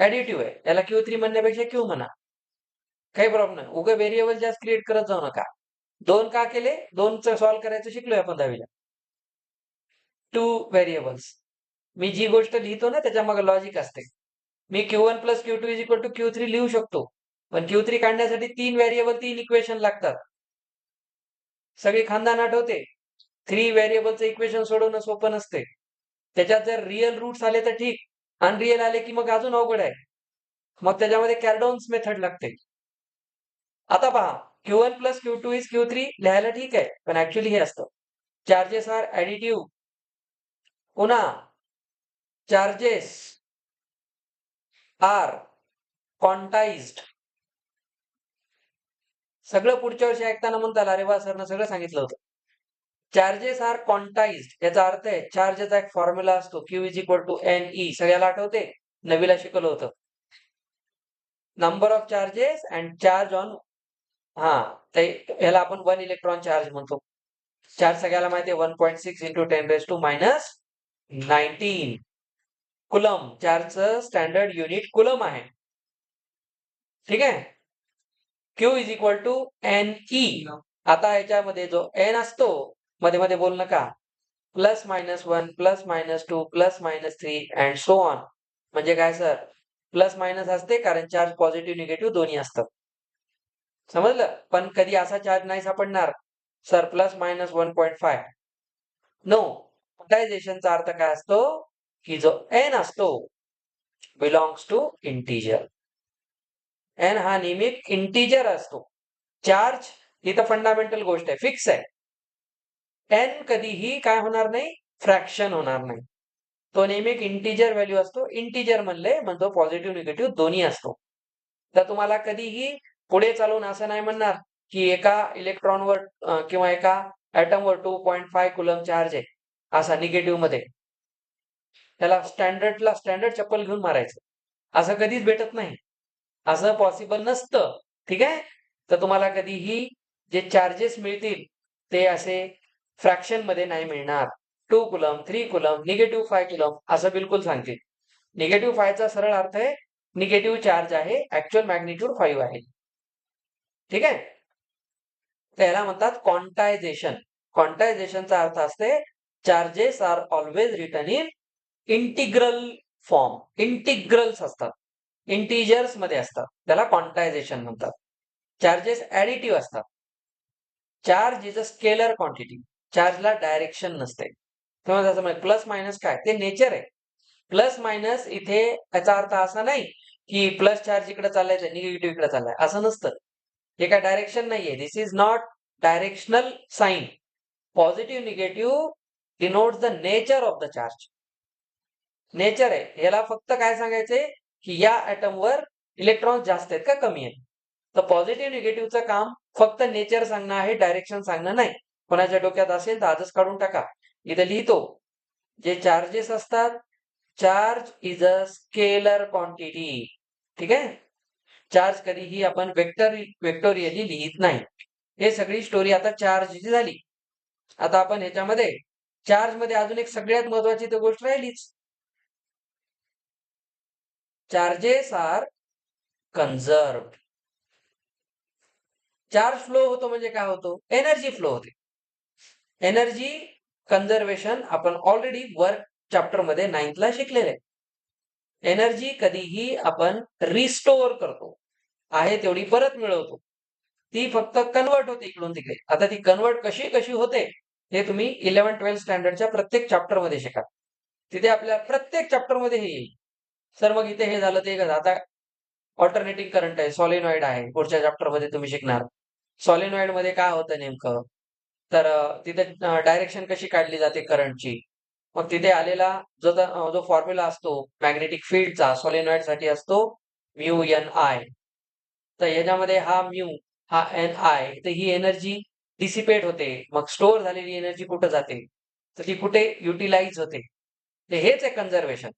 ऍडिटिव्ह आहे, याला Q3 म्हणण्यापेक्षा Q म्हणा, काही प्रॉब्लेम नाही. उगा व्हेरिएबल जास्त क्रिएट करत जाऊ नका. 2 का केले? 2चं सॉल्व्ह करायचं शिकलोय आपण 10वीला. 2 व्हेरिएबल्स. मी जी गोष्ट लिहितो ना त्याच्या मागे लॉजिक असते. मी Q1 plus Q2 is equal to Q3 लिहू शकतो, पण Q3 काढण्यासाठी 3 व्हेरिएबल 3 इक्वेशन लागतात. सगळी खानदान आठवते. 3 व्हेरिएबलचं इक्वेशन सोडवणं सोपं नसते. त्याच्यात जर रिअल रूट्स आले तर ठीक, अनरिअल आले की मग अजून अवघड आहे. मग त्याच्यामध्ये कॅर्डॉन्स मेथड लागते. आता पहा, Q1 plus Q2 is Q3 लिहायला ठीक आहे, पण ऍक्च्युअली हे असतं, चार्जेस आर ऍडिटिव्ह. पुन्हा चार्जेस आर क्वांटाइज्ड. सगळं पुढच्या वर्षी ऐकताना म्हणताल अरे वा सरनं सगळं सांगितलं होतं. चार्जेस आर क्वांटाइज्ड याचा अर्थ आहे चार्जचा एक फॉर्म्युला असतो, Q is equal to NE. सगळ्याला आठवते? नवीला शिकवलं होतं. Number of charges and charge on, ते ह्याला आपण 1 इलेक्ट्रॉन चार्ज म्हणतो. चार्ज सगळ्याला माहिती आहे 1.6 इंटू 10⁻⁻19 कुलम. चार्जचं स्टँडर्ड युनिट कुलम आहे. ठीक आहे. Q is equal to NE. आता याच्यामध्ये जो N असतो, मध्ये मध्ये बोल नका, +-1 +-2 +-3 अँड सो ऑन. म्हणजे काय सर? प्लस मायनस असते कारण चार्ज पॉझिटिव्ह निगेटिव्ह दोन्ही असतात. समजलं? पण कधी असा चार्ज नाही सापडणार सर +-1.5. नो. क्वांटायझेशनचा अर्थ काय असतो की जो N असतो बिलॉंग्स टू इंटिजर. N हा नेहमी इंटिजर असतो. चार्ज इथं फंडामेंटल गोष्ट आहे, फिक्स आहे. N कधीही काय होणार नाही, फ्रॅक्शन होणार नाही. तो नेहमी एक इंटिजर व्हॅल्यू असतो. इंटिजर म्हणले म्हणजे पॉझिटिव्ह निगेटिव्ह दोन्ही असतो. तर तुम्हाला कधीही पुढे चालून असं नाही म्हणणार की एका इलेक्ट्रॉनवर किंवा एका ॲटमवर 2.5 कुलम चार्ज आहे असा निगेटिव्ह मध्ये. त्याला स्टँडर्ड चप्पल घेऊन मारायचं. असं कधीच भेटत नाही. असं पॉसिबल नसतं. ठीक आहे. तर तुम्हाला कधीही जे चार्जेस मिळतील ते असे फ्रॅक्शन मध्ये नाही मिळणार. 2 कुलम 3 कुलम -5 कुलम असं बिलकुल सांगतील. -5 चा सरळ अर्थ आहे निगेटिव्ह चार्ज आहे, ऍक्च्युअल मॅग्निट्यूड 5 आहे. ठीक आहे. त्याला म्हणतात क्वांटायझेशन. क्वांटायझेशनचा अर्थ असते charges are always written in integral form. Integrals असतात, इंटिजर्स मध्ये असतात, त्याला क्वांटायझेशन म्हणतात. चार्जेस ऍडिटिव्ह असतात. Charge is a scalar quantity. चार्जला डायरेक्शन नसते. तेव्हा त्याचं म्हणजे प्लस मायनस काय ते नेचर आहे. प्लस मायनस इथे याचा अर्थ असा नाही की प्लस चार्ज इकडे चाललाय तर निगेटिव्ह इकडे चाललाय, असं नसतं. हे काय डायरेक्शन नाहीये. This is not directional sign. Positive negative denotes the nature of the charge. Nature आहे. याला फक्त काय सांगायचंय की या ॲटमवर इलेक्ट्रॉन जास्त आहेत का कमी आहेत. तर पॉझिटिव्ह निगेटिव्हचं काम फक्त नेचर सांगणं आहे, डायरेक्शन सांगणं नाही. कोणाच्या डोक्यात असेल तर आजच काढून टाका. इथे लिहितो, जे चार्जेस असतात, charge is a scalar quantity. ठीक आहे. चार्ज कधीही आपण वेक्टोरियली लिहित नाही. हे सगळी स्टोरी आता चार्जची झाली. आता आपण ह्याच्यामध्ये चार्ज मध्ये अजून एक सगळ्यात महत्वाची तर गोष्ट राहिलीच, चार्जेस आर कन्झर्व्ड. चार्ज फ्लो होतो म्हणजे काय होतो? एनर्जी फ्लो होते. एनर्जी कन्झर्वेशन आपण ऑलरेडी वर्क चॅप्टर मध्ये 9th ला शिकलेले आहे. एनर्जी कधीही आपण रिस्टोअर करतो, आहे तेवढी परत मिळवतो. ती फक्त कन्वर्ट होते इकडून तिकडे. आता ती कन्वर्ट कशी कशी होते हे तुम्ही 11-12 स्टँडर्डच्या प्रत्येक चॅप्टर मध्ये शिका. तिथे आपल्या प्रत्येक चॅप्टर मध्ये हे येईल. सर मग इथे हे झालं ते झालं. आता ऑल्टरनेटिंग करंट आहे, सॉलिनॉइड आहे, पुढच्या चॅप्टर मध्ये तुम्ही शिकणार. सॉलिनॉइड मध्ये काय होतं नेमकं, तर तिथे डायरेक्शन कशी काढली जाते करंटची. मग तिथे आलेला जो फॉर्म्युला असतो मॅग्नेटिक फील्डचा सॉलिनॉइड साठी असतो म्यू एन आय. तर याच्यामध्ये हा म्यू हा एन आय, तर ही एनर्जी डिसिपेट होते. मग स्टोअर झालेली एनर्जी कुठे जाते, तर ती कुठे युटिलाइज होते. तर हेच आहे conservation.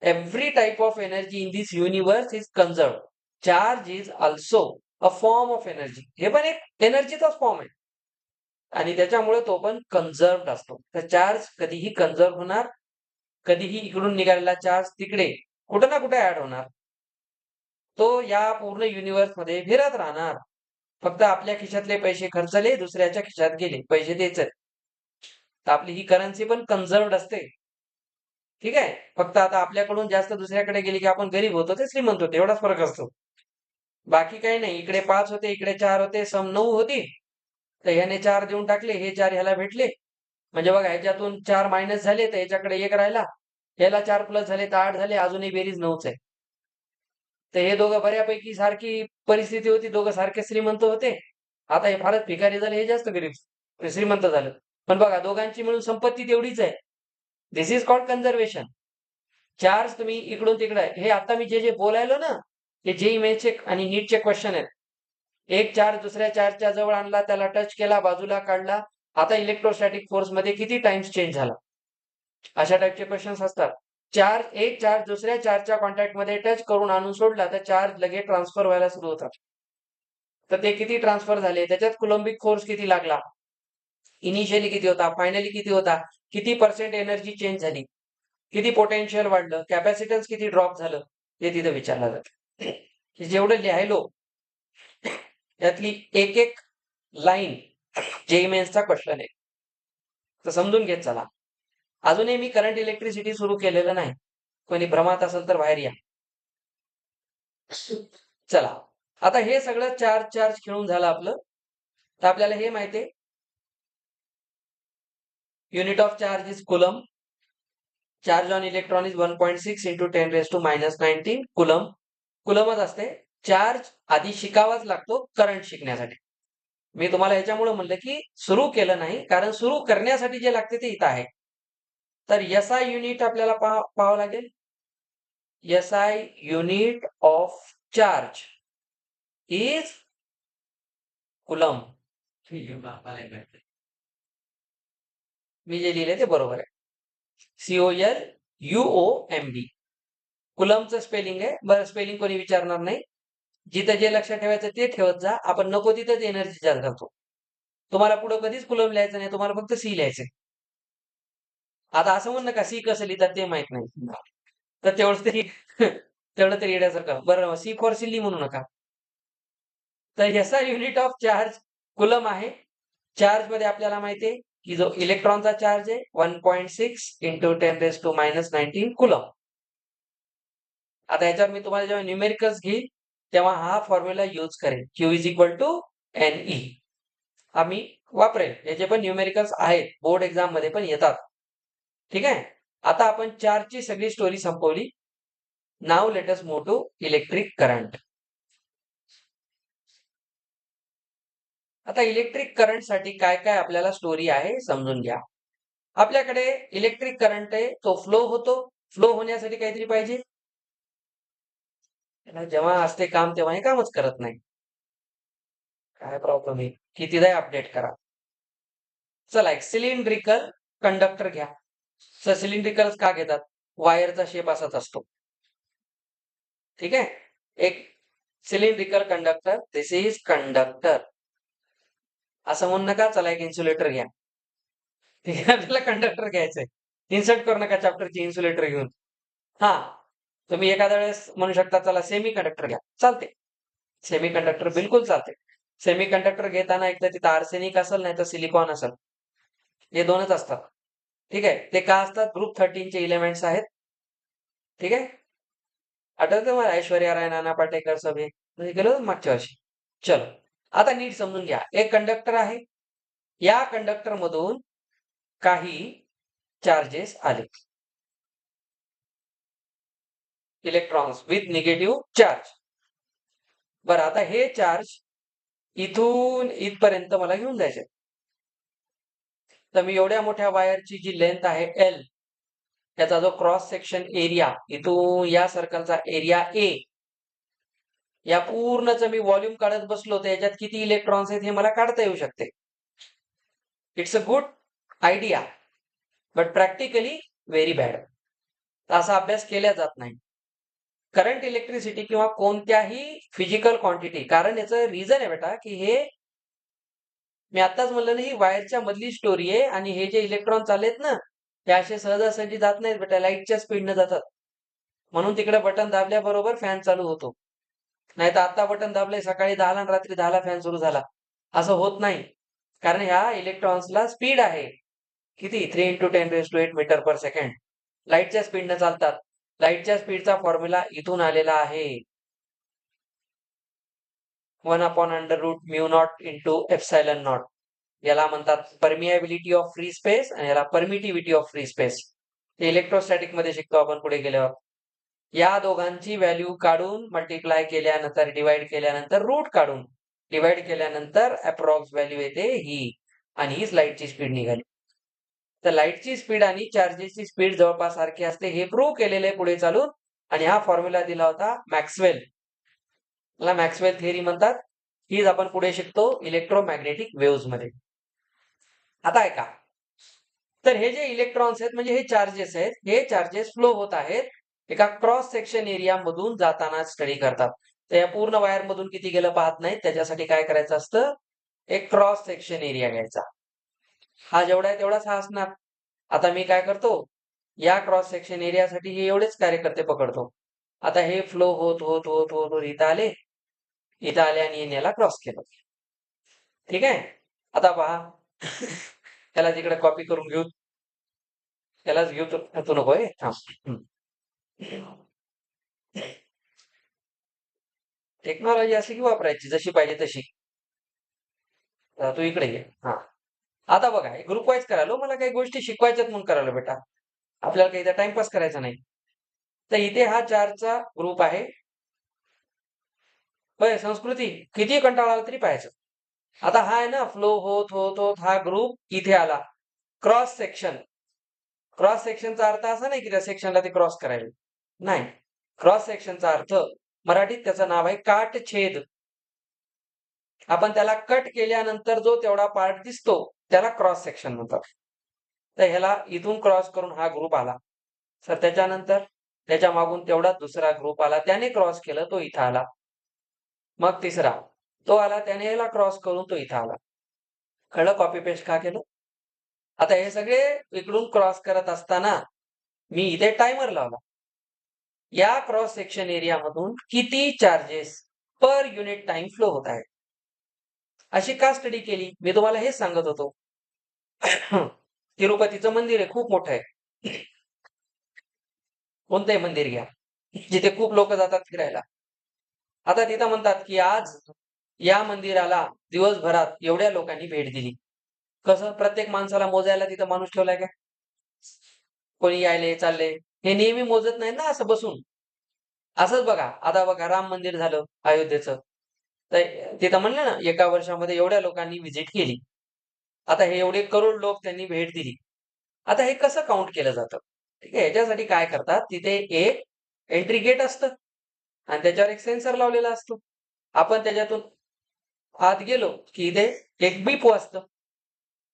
Every type of energy in this universe is conserve. Charge is also a form of energy. हे पण एक एनर्जीचाच फॉर्म आहे आणि त्याच्यामुळे तो पण कन्झर्व्ड असतो. तर चार्ज कधीही कन्झर्व होणार, कधीही इकडून निघालेला चार्ज तिकडे कुठे ना कुठे ऍड होणार. तो या पूर्ण युनिव्हर्स मध्ये फिरत राहणार. फक्त आपल्या खिशातले पैसे खर्चले, दुसऱ्याच्या खिशात गेले, पैसे द्यायचे. तर आपली ही करन्सी पण कन्झर्व्ड असते. ठीक आहे. फक्त आता आपल्याकडून जास्त दुसऱ्याकडे गेली की आपण गरीब होतो ते श्रीमंत होते, एवढाच फरक असतो. बाकी काही नाही. इकडे 5 होते, इकडे 4 होते, सम 9 होती. तर ह्याने 4 देऊन टाकले, हे 4 ह्याला भेटले. म्हणजे बघा ह्याच्यातून 4 मायनस झाले तर ह्याच्याकडे 1 राहिला. ह्याला 4 प्लस झाले तर 8 झाले, अजूनही बेरीज 9च आहे. तर हे दोघं बऱ्यापैकी सारखी परिस्थिती होती, दोघं सारखे श्रीमंत होते. आता हे फारच भिकारी झाले, हे जास्त गरीब श्रीमंत झालं. पण बघा दोघांची मिळून संपत्ती तेवढीच आहे. दिस इज कॉल्ड कन्झर्वेशन. चार्ज तुम्ही इकडून तिकडे, हे आता मी जे बोलायलो ना, हे जेईई मेन्सचे आणि नीटचे क्वेश्चन आहेत. एक चार्ज दुसऱ्या चार्जच्या जवळ आणला, त्याला टच केला, बाजूला काढला. आता इलेक्ट्रोस्टॅटिक फोर्स मध्ये किती टाइम्स चेंज झाला, अशा टाइपचे क्वेश्चन्स असतात. एक चार्ज दुसऱ्या चार्जच्या कॉन्टॅक्ट मध्ये टच करून आणून सोडला तर चार्ज लगेच ट्रान्सफर व्हायला सुरू होतात. तर ते किती ट्रान्सफर झाले, त्याच्यात कुलंबिक फोर्स किती लागला, इनिशियली किती होता, फायनली किती होता, किती पर्सेंट एनर्जी चेंज झाली, किती पोटेन्शियल वाढलं, कॅपॅसिटन्स किती ड्रॉप झालं, हे तिथं विचारलं जातं. जेवढं लिहायलो त्यातली एक एक लाईन जेईई मेन्सचा क्वेश्चन आहे. तर समजून घेत चला. अजूनही मी करंट इलेक्ट्रिसिटी सुरू केलेलं नाही. कोणी भ्रमात असेल तर बाहेर या. चला, आता हे सगळं चार्ज खेळून झालं आपलं. तर आपल्याला हे माहिती आहे, unit of charge is coulomb. Charge on electron is 1.6 into 10⁻⁹ coulomb. कुलमच असते. चार्ज आधी शिकावाच लागतो करंट शिकण्यासाठी. मी तुम्हाला ह्याच्यामुळे म्हणलं की सुरू केलं नाही, कारण सुरू करण्यासाठी जे लागते ते इथं आहे. तर एसआय युनिट आपल्याला पाहावं लागेल. SI unit of charge is coulomb. मी जे लिहिले ते बरोबर आहे. COLUOMB. कुलमचं स्पेलिंग आहे. बरं, स्पेलिंग कोणी विचारणार नाही. जिथं जे लक्षात ठेवायचं ते ठेवत जा. आपण नको तिथंच एनर्जी चार्ज करतो. तुम्हाला पुढे कधीच कुलम लिहायचं नाही, तुम्हाला फक्त सी लिहायचंय. आता असं म्हणणं का सी कसं लिहितात ते माहित नाही, तर तेवढं तरी तेवढं तरी येण्यासारखं. बरं, सी फॉर सिली म्हणू नका. तर याचा युनिट ऑफ चार्ज कुलम आहे. चार्ज मध्ये आपल्याला माहिती आहे की जो इलेक्ट्रॉनचा चार्ज आहे 1.6 इंटू 10⁻⁹ कुलम. आता याच्यावर मी तुम्हाला जेव्हा न्यूमेरिकल्स घेईल तेव्हा हा फॉर्म्युला यूज करेन, Q is equal to NE. आम्ही वापरेल. याचे पण न्यूमेरिकल्स आहेत, बोर्ड एक्झाम मध्ये पण येतात. ठीक आहे. आता आपण चार्जची सगळी स्टोरी संपवली. Now let us move to electric current. आता इलेक्ट्रिक करंट साठी काय काय आपल्याला स्टोरी आहे समजून घ्या. आपल्याकडे इलेक्ट्रिक करंट आहे, तो फ्लो होतो. फ्लो होण्यासाठी काहीतरी पाहिजे. जेव्हा असते काम तेव्हा हे कामच करत नाही. काय प्रॉब्लेम आहे, कितीदा अपडेट करा. चला, एक सिलिंड्रिकल कंडक्टर घ्या. सिलिंड्रिकल का घेतात, वायरचा शेप असाच असतो. ठीक आहे. एक cylindrical conductor, this is conductor असं म्हणू नका. चला, एक इन्सुलेटर घ्या. ठीक आहे, आपल्याला कंडक्टर घ्यायचंय. इन्सर्ट करू नका चॅप्टरची इन्सुलेटर घेऊन. हा, तुम्ही एखाद्या वेळेस म्हणू शकता चला सेमी कंडक्टर घ्या, चालते. सेमी कंडक्टर बिलकुल चालते. सेमी कंडक्टर घेताना एक तर तिथं आर्सेनिक असेल, नाही तर सिलिकॉन असेल. हे दोनच असतात. ठीक आहे. ते का असतात, ग्रुप 13 चे इलेमेंट्स आहेत. ठीक आहे. आठवतं मला ऐश्वर्या राय, नाना पाटेकर सभे म्हणजे गेलो मागच्या वर्षी. चलो, आता नीट समजून घ्या. एक कंडक्टर आहे, या कंडक्टर मधून काही चार्जेस आले, इलेक्ट्रॉन्स विथ निगेटिव्ह चार्ज. बरं, आता हे चार्ज इथून इथपर्यंत मला घेऊन जायचे. तर मी एवढ्या मोठ्या वायरची जी लेंथ आहे L, त्याचा जो क्रॉस सेक्शन एरिया, इथून या सर्कलचा एरिया A, या पूर्णच मी व्हॉल्यूम काढत बसलो तर याच्यात किती इलेक्ट्रॉन्स आहेत हे मला काढता येऊ शकते. It's a good idea, but practically very bad. असा अभ्यास केला जात नाही. करंट इलेक्ट्रिसिटी किंवा कोणत्याही फिजिकल क्वांटिटी, कारण याचं रिझन आहे बेटा की हे मी आताच म्हणलं ना, ही वायरच्या मधली स्टोरी आहे. आणि हे जे इलेक्ट्रॉन चाललेत ना, ते असे सहजासहजी जात नाहीत बेटा, लाईटच्या स्पीडनं जातात. म्हणून तिकडे बटन दाबल्याबरोबर फॅन चालू होतो. नाही तर आता बटन दाबले सकाळी 10ला आणि रात्री 10ला फॅन सुरू झाला, असं होत नाही. कारण ह्या इलेक्ट्रॉन्सला स्पीड आहे. किती? 3 × 10⁸ मीटर पर सेकंड. लाईटच्या स्पीडनं चालतात. लाईटच्या स्पीडचा फॉर्म्युला इथून आलेला आहे. 1/√μ0 × ε0. याला म्हणतात परमिएबिलिटी ऑफ फ्री स्पेस आणि याला परमिटिव्हिटी ऑफ फ्री स्पेस. हे इलेक्ट्रोस्टॅटिक मध्ये शिकतो आपण पुढे गेल्यावर. या दोघांची व्हॅल्यू काढून मल्टिप्लाय केल्यानंतर डिवाइड केल्यानंतर रूट काढून डिवाइड केल्यानंतर अप्रॉक्स व्हॅल्यू येते ही, आणि हीच लाईटची स्पीड निघाली. तर लाईटची स्पीड आणि चार्जेसची स्पीड जवळपास सारखी असते हे प्रूव्ह केलेलं आहे पुढे चालून. आणि हा फॉर्म्युला दिला होता मॅक्सवेल. याला मॅक्सवेल थिअरी म्हणतात. हीच आपण पुढे शिकतो इलेक्ट्रोमॅग्नेटिक वेव्हज मध्ये. आता ऐका, तर हे जे इलेक्ट्रॉन्स आहेत म्हणजे हे चार्जेस आहेत, हे चार्जेस फ्लो होत आहेत एका क्रॉस सेक्शन एरिया मधून जाताना स्टडी करतात. तर या पूर्ण वायर मधून किती गेलं पाहत नाहीत, त्याच्यासाठी काय करायचं असतं, एक क्रॉस सेक्शन एरिया घ्यायचा. हा जेवढा आहे तेवढाच हा असणार. आता मी काय करतो, या क्रॉस सेक्शन एरियासाठी हे एवढेच कार्यकर्ते पकडतो. आता हे फ्लो होत होत होत होत होत इथं आले, इथं आले आणि याला क्रॉस केलं. ठीक आहे. आता पहा, त्याला तिकडे कॉपी करून घेऊ, त्यालाच घेऊ, तू नको आहे. टेक्नॉलॉजी अशी की वापरायची जशी पाहिजे तशी. तू इकडे ये. हा, आता बघा, ग्रुप वाईज करायलो, मला काही गोष्टी शिकवायच्यात म्हणून करायला बेटा, आपल्याला काही टाइमपास करायचा नाही. तर इथे हा चारचा ग्रुप आहे. होय संस्कृती, किती कंटाळा आला तरी पाहायचं. आता हा आहे ना फ्लो होत होत होत हा ग्रुप इथे आला. Cross section. क्रॉस सेक्शनचा अर्थ असा नाही की त्या सेक्शनला ते क्रॉस करायला, नाही. क्रॉस सेक्शनचा अर्थ मराठीत त्याचं नाव आहे काटछेद. आपण त्याला कट केल्यानंतर जो तेवढा पार्ट दिसतो त्याला क्रॉस सेक्शन म्हणतात. तर ह्याला इथून क्रॉस करून हा ग्रुप आला. तर त्याच्यानंतर त्याच्या मागून तेवढा दुसरा ग्रुप आला, त्याने क्रॉस केलं, तो इथं आला. मग तिसरा तो आला, त्याने याला क्रॉस करून तो इथं आला. कळलं कॉपी पेस्ट का केलं? आता हे सगळे इकडून क्रॉस करत असताना मी इथे टायमर लावला. या क्रॉस सेक्शन एरिया मधून किती charges per unit time flow होत आहेत. अशी का स्टडी केली? मी तुम्हाला हेच सांगत होतो. तिरुपतीचं मंदिर आहे, खूप मोठं आहे. कोणतंही मंदिर घ्या, जिथे खूप लोक जातात फिरायला. आता तिथं म्हणतात की आज या मंदिराला दिवसभरात एवढ्या लोकांनी भेट दिली. कसं? प्रत्येक माणसाला मोजायला तिथं माणूस ठेवलाय का? कोणी यायले चालले, हे नेहमी मोजत नाही ना असं बसून. असंच बघा, आता बघा राम मंदिर झालं अयोध्येचं, तर तिथं म्हणलं ना एका वर्षामध्ये एवढ्या लोकांनी व्हिजिट केली. आता हे एवढे करोड लोक त्यांनी भेट दिली. आता हे कसं काउंट केलं जातं? ठीक आहे, याच्यासाठी काय करतात, तिथे एक एंट्री गेट असतं आणि त्याच्यावर एक सेन्सर लावलेला असतो. आपण त्याच्यातून आत गेलो की इथे एक बीप वाजतं,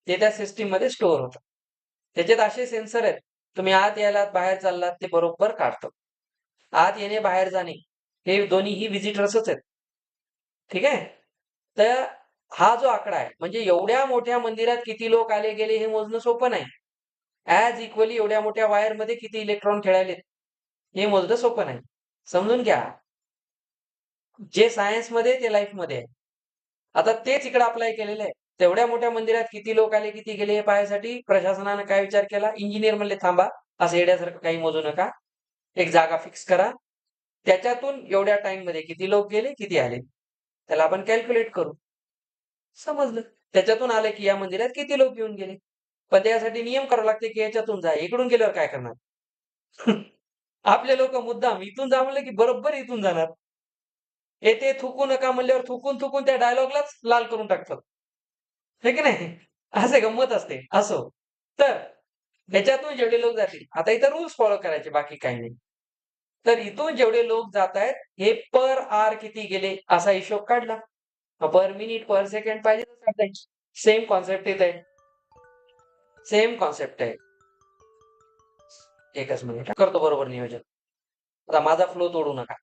ते त्या सिस्टीम मध्ये स्टोअर होतं. त्याच्यात असे सेन्सर आहेत, तुम्ही आत यायलात बाहेर चाललात ते बरोबर काढतं. आत येणे बाहेर जाणे हे दोन्हीही व्हिजिटर्सच आहेत. ठीक आहे. तर हा जो आकडा आहे म्हणजे एवढ्या मोठ्या मंदिरात किती लोक आले गेले हे मोजणं सोपं नाही. ऍज इक्वली एवढ्या मोठ्या वायर मध्ये किती इलेक्ट्रॉन खेळायलेत हे मोजणं सोपं नाही. समजून घ्या, जे सायन्स मध्ये ते लाईफ मध्ये आहे. आता तेच इकडे अप्लाय केलेलं आहे. तेवढ्या मोठ्या मंदिरात किती लोक आले किती गेले हे पाहण्यासाठी प्रशासनाने काय विचार केला, इंजिनियर म्हणले थांबा, असं येड्यासारखं काही मोजू नका, एक जागा फिक्स करा, त्याच्यातून एवढ्या टाइम मध्ये किती लोक गेले किती आले त्याला आपण कॅल्क्युलेट करू. समजलं? त्याच्यातून आलं की या मंदिरात किती लोक येऊन गेले. पण त्यासाठी नियम करावा लागते की याच्यातून जा, इकडून गेल्यावर काय करणार? आपले लोक मुद्दाम इथून जा म्हणले की बरोबर इथून जाणार. येथे थुकू नका म्हणल्यावर थुकून थुकून त्या डायलॉगलाच लाल करून टाकतात. हे की नाही? असे गंमत असते. असो. तर ह्याच्यातून जेवढे लोक जातील, आता इथं रूल्स फॉलो करायचे, बाकी काही नाही. तर इथून जेवढे लोक जात आहेत हे पर आर किती गेले असा हिशोब काढला. पर मिनिट पर सेकंड पाहिजे तर काढायची. सेम कॉन्सेप्ट येत आहे. सेम कॉन्सेप्ट आहे. एकच मिनिट करतो बरोबर नियोजन. आता माझा फ्लो तोडू नका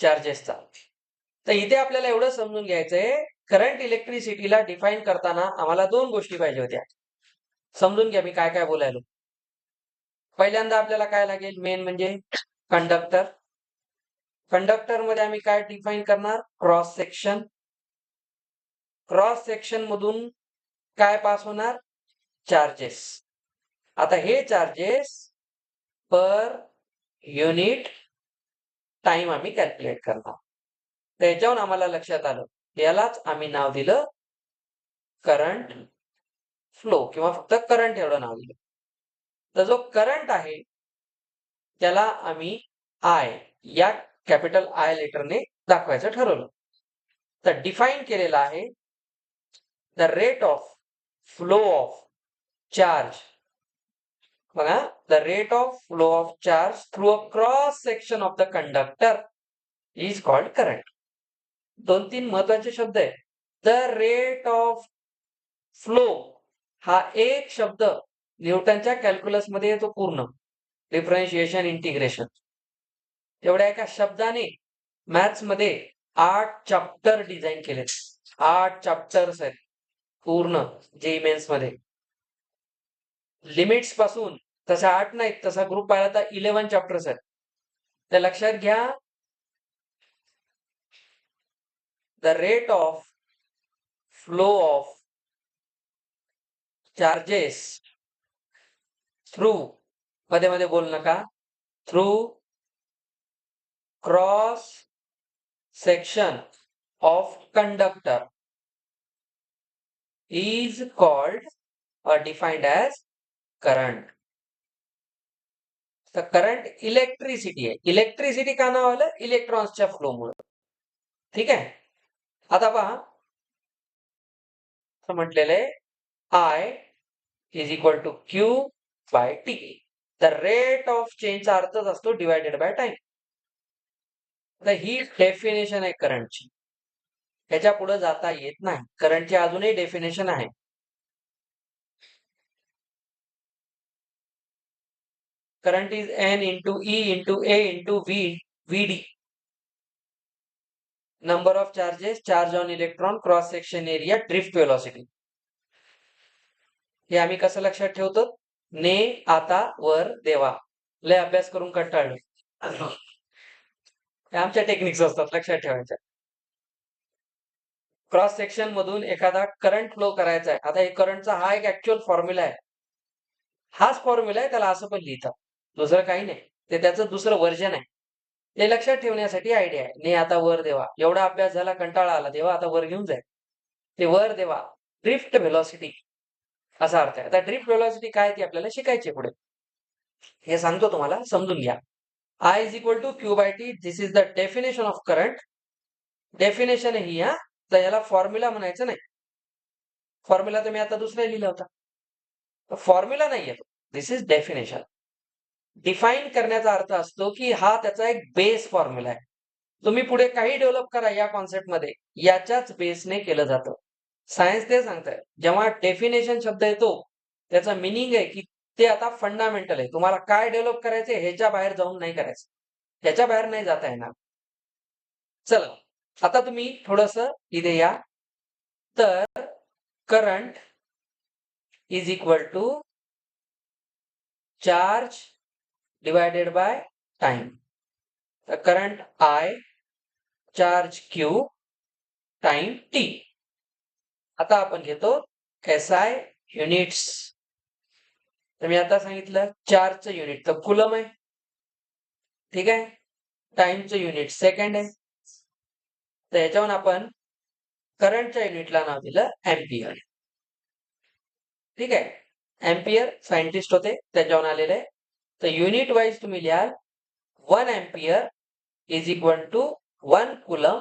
चार्जेसचा. तर इथे आपल्याला एवढं समजून घ्यायचंय, करंट इलेक्ट्रिसिटीला डिफाईन करताना आम्हाला दोन गोष्टी पाहिजे होत्या. समजून घ्या मी काय काय बोलायलो. पहिल्यांदा आपल्याला काय लागेल, मेन म्हणजे कंडक्टर. कंडक्टर मध्ये आम्ही काय डिफाइन करणार? Cross section. क्रॉस सेक्शन मधून काय पास होणार? चार्जेस. आता हे चार्जेस पर युनिट टाइम आम्ही कॅल्क्युलेट करणार. त्याच्यावरून आम्हाला लक्षात आलं यालाच आम्ही नाव दिलं करंट फ्लो किंवा फक्त करंट एवढं नाव दिलं. तर जो करंट आहे त्याला आम्ही आय या कॅपिटल आय लेटरने दाखवायचं ठरवलं. तर डिफाइन केलेलं आहे the rate of flow of charge. बघा, the rate of flow of charge through a cross section of the conductor is called current. 2-3 महत्वाचे शब्द आहे. द रेट ऑफ फ्लो हा एक शब्द न्यूटनच्या कॅल्क्युलस मध्ये येतो पूर्ण. डिफरन्शिएशन, इंटिग्रेशन एवढ्या एका शब्दाने मॅथ्स मध्ये 8 चॅप्टर डिझाईन केलेत. 8 चॅप्टर्स आहेत पूर्ण जेईई मेन्स मध्ये. लिमिट्स पासून तसा 8 नाहीत, तसा ग्रुप पाहिला तर 11 चॅप्टर्स आहेत. तर लक्षात घ्या, the rate of flow of charges through, मध्ये मध्ये बोल नका, through cross section of conductor is called or defined as current. तर करंट इलेक्ट्रिसिटी आहे. इलेक्ट्रिसिटी का नाव आलं? इलेक्ट्रॉन्सच्या फ्लो मुळे. ठीक आहे. आता पहा, म्हटलेलं आहे I is equal to Q by T. The rate of चेंजचा अर्थच असतो डिवायडेड बाय टाइम. आता ही डेफिनेशन आहे करंटची. ह्याच्या पुढे जाता येत नाही. करंटची अजूनही डेफिनेशन आहे. Current is an into E into A into V D. Number of charges, charge on electron, cross section area, drift velocity. हे आम्ही कसं लक्षात ठेवतो? ने आता वर देवा. लय अभ्यास करून कंटाळलो. हे आमच्या टेक्निक्स असतात, लक्षात ठेवायच्या. क्रॉस सेक्शन मधून एखादा करंट फ्लो करायचा आहे. आता हे करंटचा हा एक ऍक्च्युअल फॉर्म्युला आहे. हाच फॉर्म्युला आहे, त्याला असं पण लिहितात. दुसरं काही नाही. ते त्याचं दुसरं व्हर्जन आहे. ते लक्षात ठेवण्यासाठी आयडिया आहे. ने आता वर देवा. एवढा अभ्यास झाला, कंटाळा आला, देवा आता वर घेऊन जाईल. ते वर देवा. ड्रिफ्ट व्हेलॉसिटी असा अर्थ आहे. आता ड्रिफ्ट व्हेलॉसिटी काय ती आपल्याला शिकायची पुढे. हे सांगतो तुम्हाला, समजून घ्या. I is equal to Q by T. This is the definition of current. Definition ही हा, तर याला फॉर्म्युला म्हणायचं नाही. फॉर्म्युला तर मी आता दुसरा लिहिला होता. फॉर्म्युला नाही येतो. दिस इज डेफिनेशन. डिफाईन करण्याचा अर्थ असतो की हा त्याचा एक बेस फॉर्म्युला आहे. तुम्ही पुढे काही डेव्हलप करा या कॉन्सेप्ट मध्ये, याच्याच बेसने केलं जातं. सायन्स ते सांगतंय, जेव्हा डेफिनेशन शब्द येतो त्याचा मिनिंग आहे की ते आता फंडामेंटल आहे. तुम्हाला काय डेव्हलप करायचे ह्याच्या बाहेर जाऊन नाही करायचं. ह्याच्या बाहेर नाही जाता येणार. चला, आता तुम्ही थोडस इथे या. तर current is equal to charge divided by time. तर current I, charge Q, time T. आता आपण घेतो SI युनिट्स. तर मी आता सांगितलं चार्जचं युनिट तर कुलम आहे. ठीक आहे. टाइमचं युनिट सेकंड आहे. तर याच्यावरून आपण करंटच्या युनिटला नाव दिलं एम्पियर. ठीक आहे. एम्पियर सायंटिस्ट होते, त्याच्यावरून आलेले आहे. तर युनिट वाईज तुम्ही लिहाल 1 ampere is equal to 1 coulomb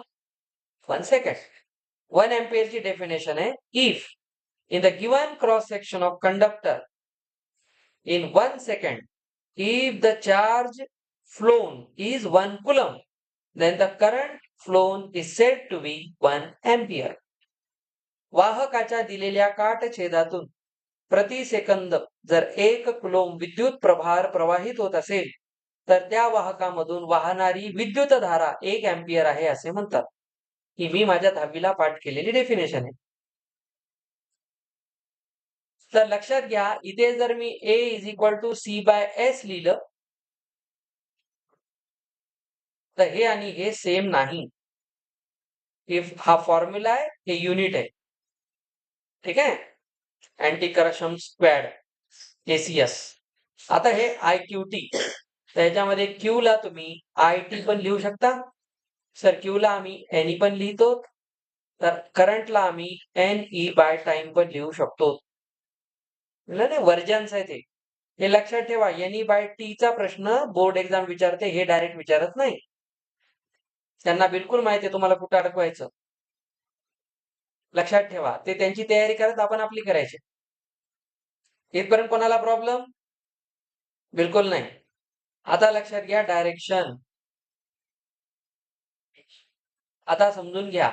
1 second. 1 एम्पियरची डेफिनेशन आहे, if in the given cross section of conductor in 1 second, if the charge flown is 1 coulomb, then the current flown is said to be 1 ampere. वाहकाच्या दिलेल्या काटछेदातून प्रति second जर 1 coulomb विद्युत प्रभार प्रवाहित होत असेल तर त्या वाहकामधून वाहणारी विद्युत धारा 1 एम्पियर आहे असे म्हणतात. ही मी माझ्या 10वीला पाठ केलेली डेफिनेशन आहे. तर लक्षात घ्या, इथे जर मी A is equal to C by S लिहिलं तर हे आणि हे सेम नाही. इफ हा फॉर्म्युला आहे, हे युनिट आहे. ठीक आहे, अँटी करप्शन स्क्वॅड, ACS. आता हे IQT, त्याच्यामध्ये Q ला तुम्ही IT पण लिहू शकता. सर Q ला आम्ही NE पण लिहितो, तर करंटला आम्ही NE बाय टाइम पण लिहू शकतो. नाही वर्जन्स आहे ते. हे लक्षात ठेवा, NE बाय T चा प्रश्न बोर्ड एक्झाम विचारते, हे डायरेक्ट विचारत नाही. त्यांना बिलकुल माहिती आहे तुम्हाला कुठं अडकवायचं. लक्षात ठेवा, ते त्यांची तयारी करत, आपण आपली करायची. इथपर्यंत कोणाला प्रॉब्लेम? बिलकुल नाही. आता लक्षात घ्या डायरेक्शन. आता समजून घ्या,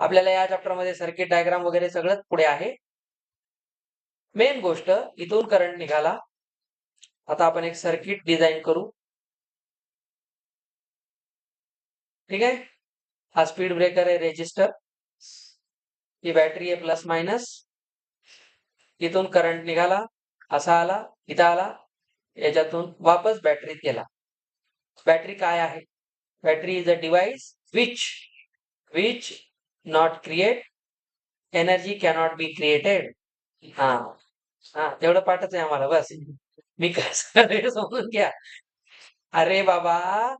आपल्याला या चॅप्टरमध्ये सर्किट डायग्राम वगैरे सगळंच पुढे आहे. मेन गोष्ट, इथून करंट निघाला. आता आपण एक सर्किट डिझाईन करू. ठीक आहे, हा स्पीड ब्रेकर आहे, रेजिस्टर, ही बॅटरी आहे प्लस मायनस. इथून करंट निघाला, असा आला, इथं आला, याच्यातून वापस बॅटरीत गेला. बॅटरी काय आहे? Battery is a device which not create energy, cannot be created. हा हा, तेवढं पाठच आहे आम्हाला, बस. मी काय समजून घ्या. अरे बाबा,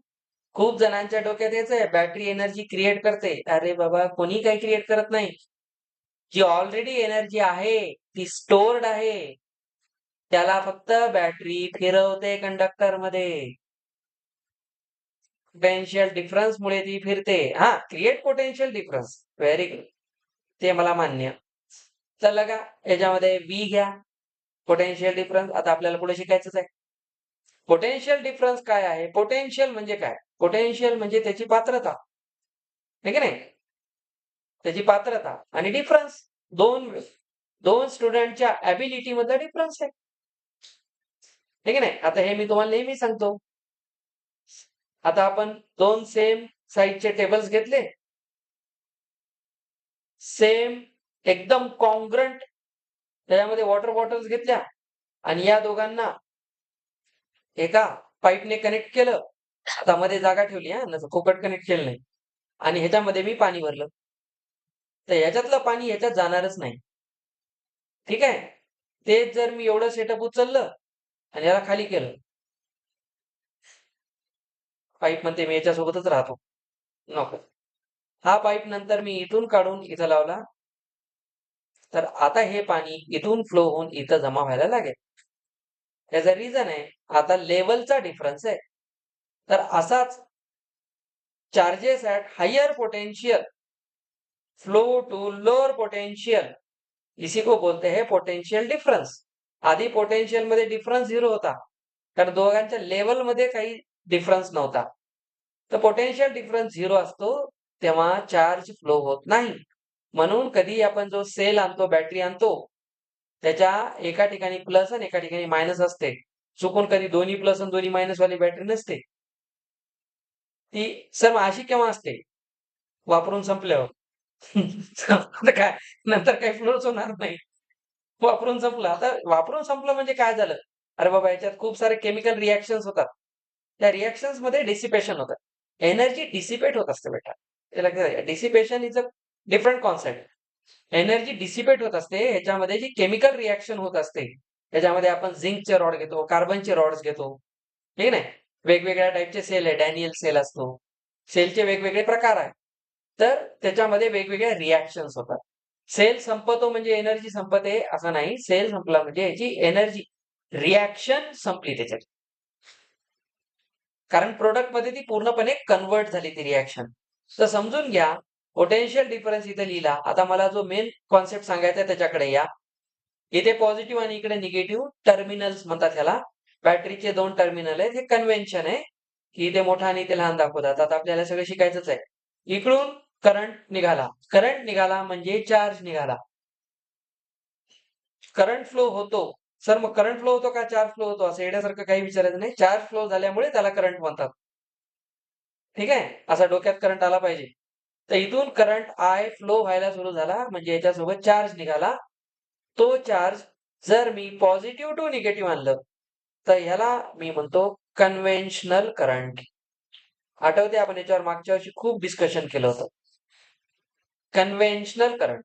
खूप जणांच्या डोक्यात हेच आहे, बॅटरी एनर्जी क्रिएट करते. अरे बाबा, कोणी काही क्रिएट करत नाही. जी ऑलरेडी एनर्जी आहे ती स्टोर्ड आहे, त्याला फक्त बॅटरी फिरवते कंडक्टर मध्ये. पोटेन्शियल डिफरन्स मुळे ती फिरते. हा, create potential difference, very good, ते मला मान्य. चला का, याच्यामध्ये V घ्या, पोटेन्शियल डिफरन्स. आता आपल्याला पुढे शिकायचंच आहे. पोटेन्शियल डिफरन्स काय आहे? पोटेन्शियल म्हणजे काय? पोटेन्शियल म्हणजे त्याची पात्रता, आहे की नाही? त्याची पात्रता आणि डिफरन्स, दोन स्टुडंटच्या ऍबिलिटी मधला डिफरन्स आहे. ठीक आहे नाही? आता हे मी तुम्हाला नेहमी सांगतो. आता आपण दोन सेम साईजचे टेबल्स घेतले, सेम एकदम कॉन्ग्रंट, त्याच्यामध्ये वॉटर बॉटल्स घेतल्या आणि या दोघांना एका पाईपने कनेक्ट केलं. आता मध्ये जागा ठेवली, हा, फुकट कनेक्ट केलं नाही, आणि ह्याच्यामध्ये मी पाणी भरलं, तर ह्याच्यातलं पाणी ह्याच्यात जाणारच नाही. ठीक आहे, तेच जर मी एवढं सेटअप उचललं आणि याला खाली केलं, पाईप म्हणते मी याच्यासोबतच राहतो, नको. हा पाईप नंतर मी इथून काढून इथं लावला, तर आता हे पाणी इथून फ्लो होऊन इथं जमा व्हायला लागेल. त्याचं रिझन आहे, आता लेवलचा डिफरन्स आहे. तर असाच charges at higher potential flow to lower potential, इसी को बोलते हैं पोटेन्शियल डिफरन्स. आधी पोटेन्शियल मध्ये डिफरन्स 0 होता, कारण दोघांच्या लेवल मध्ये काही डिफरन्स नव्हता. तर पोटेन्शियल डिफरन्स 0 असतो तेव्हा चार्ज फ्लो होत नाही. म्हणून कधी आपण जो सेल आणतो, बॅटरी आणतो, त्याच्या एका ठिकाणी प्लस आणि एका ठिकाणी मायनस असते. चुकून कधी दोन्ही प्लस आणि दोन्ही मायनस वाली बॅटरी नसते ती. सर मग अशी केव्हा असते? वापरून संपल्यावर. आता काय, नंतर काही फ्लोच होणार नाही. वापरून संपलं. आता वापरून संपलं म्हणजे काय झालं? अरे बाबा, याच्यात खूप सारे केमिकल रिएक्शन्स होतात, त्या रिएक्शन्स मध्ये डिसिपेशन होतं, एनर्जी डिसिपेट होत असते बेटा. हे लक्षात घ्या, dissipation is a different concept. Energy dissipate होत असते, ह्याच्यामध्ये जी केमिकल रिएक्शन होत असते, त्याच्यामध्ये आपण झिंकचे रॉड घेतो, कार्बनचे रॉड्स घेतो, ठीक नाही? वेगवेगळ्या टाईपचे सेल आहे, डॅनियल सेल असतो, सेलचे वेगवेगळे प्रकार आहे, तर त्याच्यामध्ये वेगवेगळ्या रिॲक्शन्स होतात. सेल संपतो म्हणजे एनर्जी संपते असं नाही, सेल संपला म्हणजे याची एनर्जी रिॲक्शन संपली त्याच्यात, कारण प्रोडक्ट मध्ये ती पूर्णपणे कन्वर्ट झाली ती रिॲक्शन. तर समजून घ्या, पोटेन्शियल डिफरन्स इथे लिहिला. आता मला जो मेन कॉन्सेप्ट सांगायचा आहे त्याच्याकडे या. इथे पॉझिटिव्ह आणि इकडे निगेटिव्ह टर्मिनल्स म्हणतात ह्याला. बॅटरीचे दोन टर्मिनल आहेत, हे कन्व्हेन्शन आहे की इथे मोठा आणि इथे लहान दाखवतात. आता आपल्याला सगळं शिकायचंच आहे. इकडून करंट निघाला म्हणजे चार्ज निघाला. करंट फ्लो होतो. सर मग करंट फ्लो होतो का चार्ज फ्लो होतो, असं येण्यासारखं काही विचारायचं नाही. चार्ज फ्लो झाल्यामुळे त्याला करंट म्हणतात. ठीक आहे, असा डोक्यात करंट आला पाहिजे. तर इथून करंट I फ्लो व्हायला सुरू झाला म्हणजे याच्यासोबत चार्ज निघाला. तो चार्ज जर मी पॉझिटिव्ह टू निगेटिव्ह आणलं, तर ह्याला मी म्हणतो कन्व्हेन्शनल करंट. आठवते आपण याच्यावर मागच्या वर्षी खूप डिस्कशन केलं होतं. Conventional current.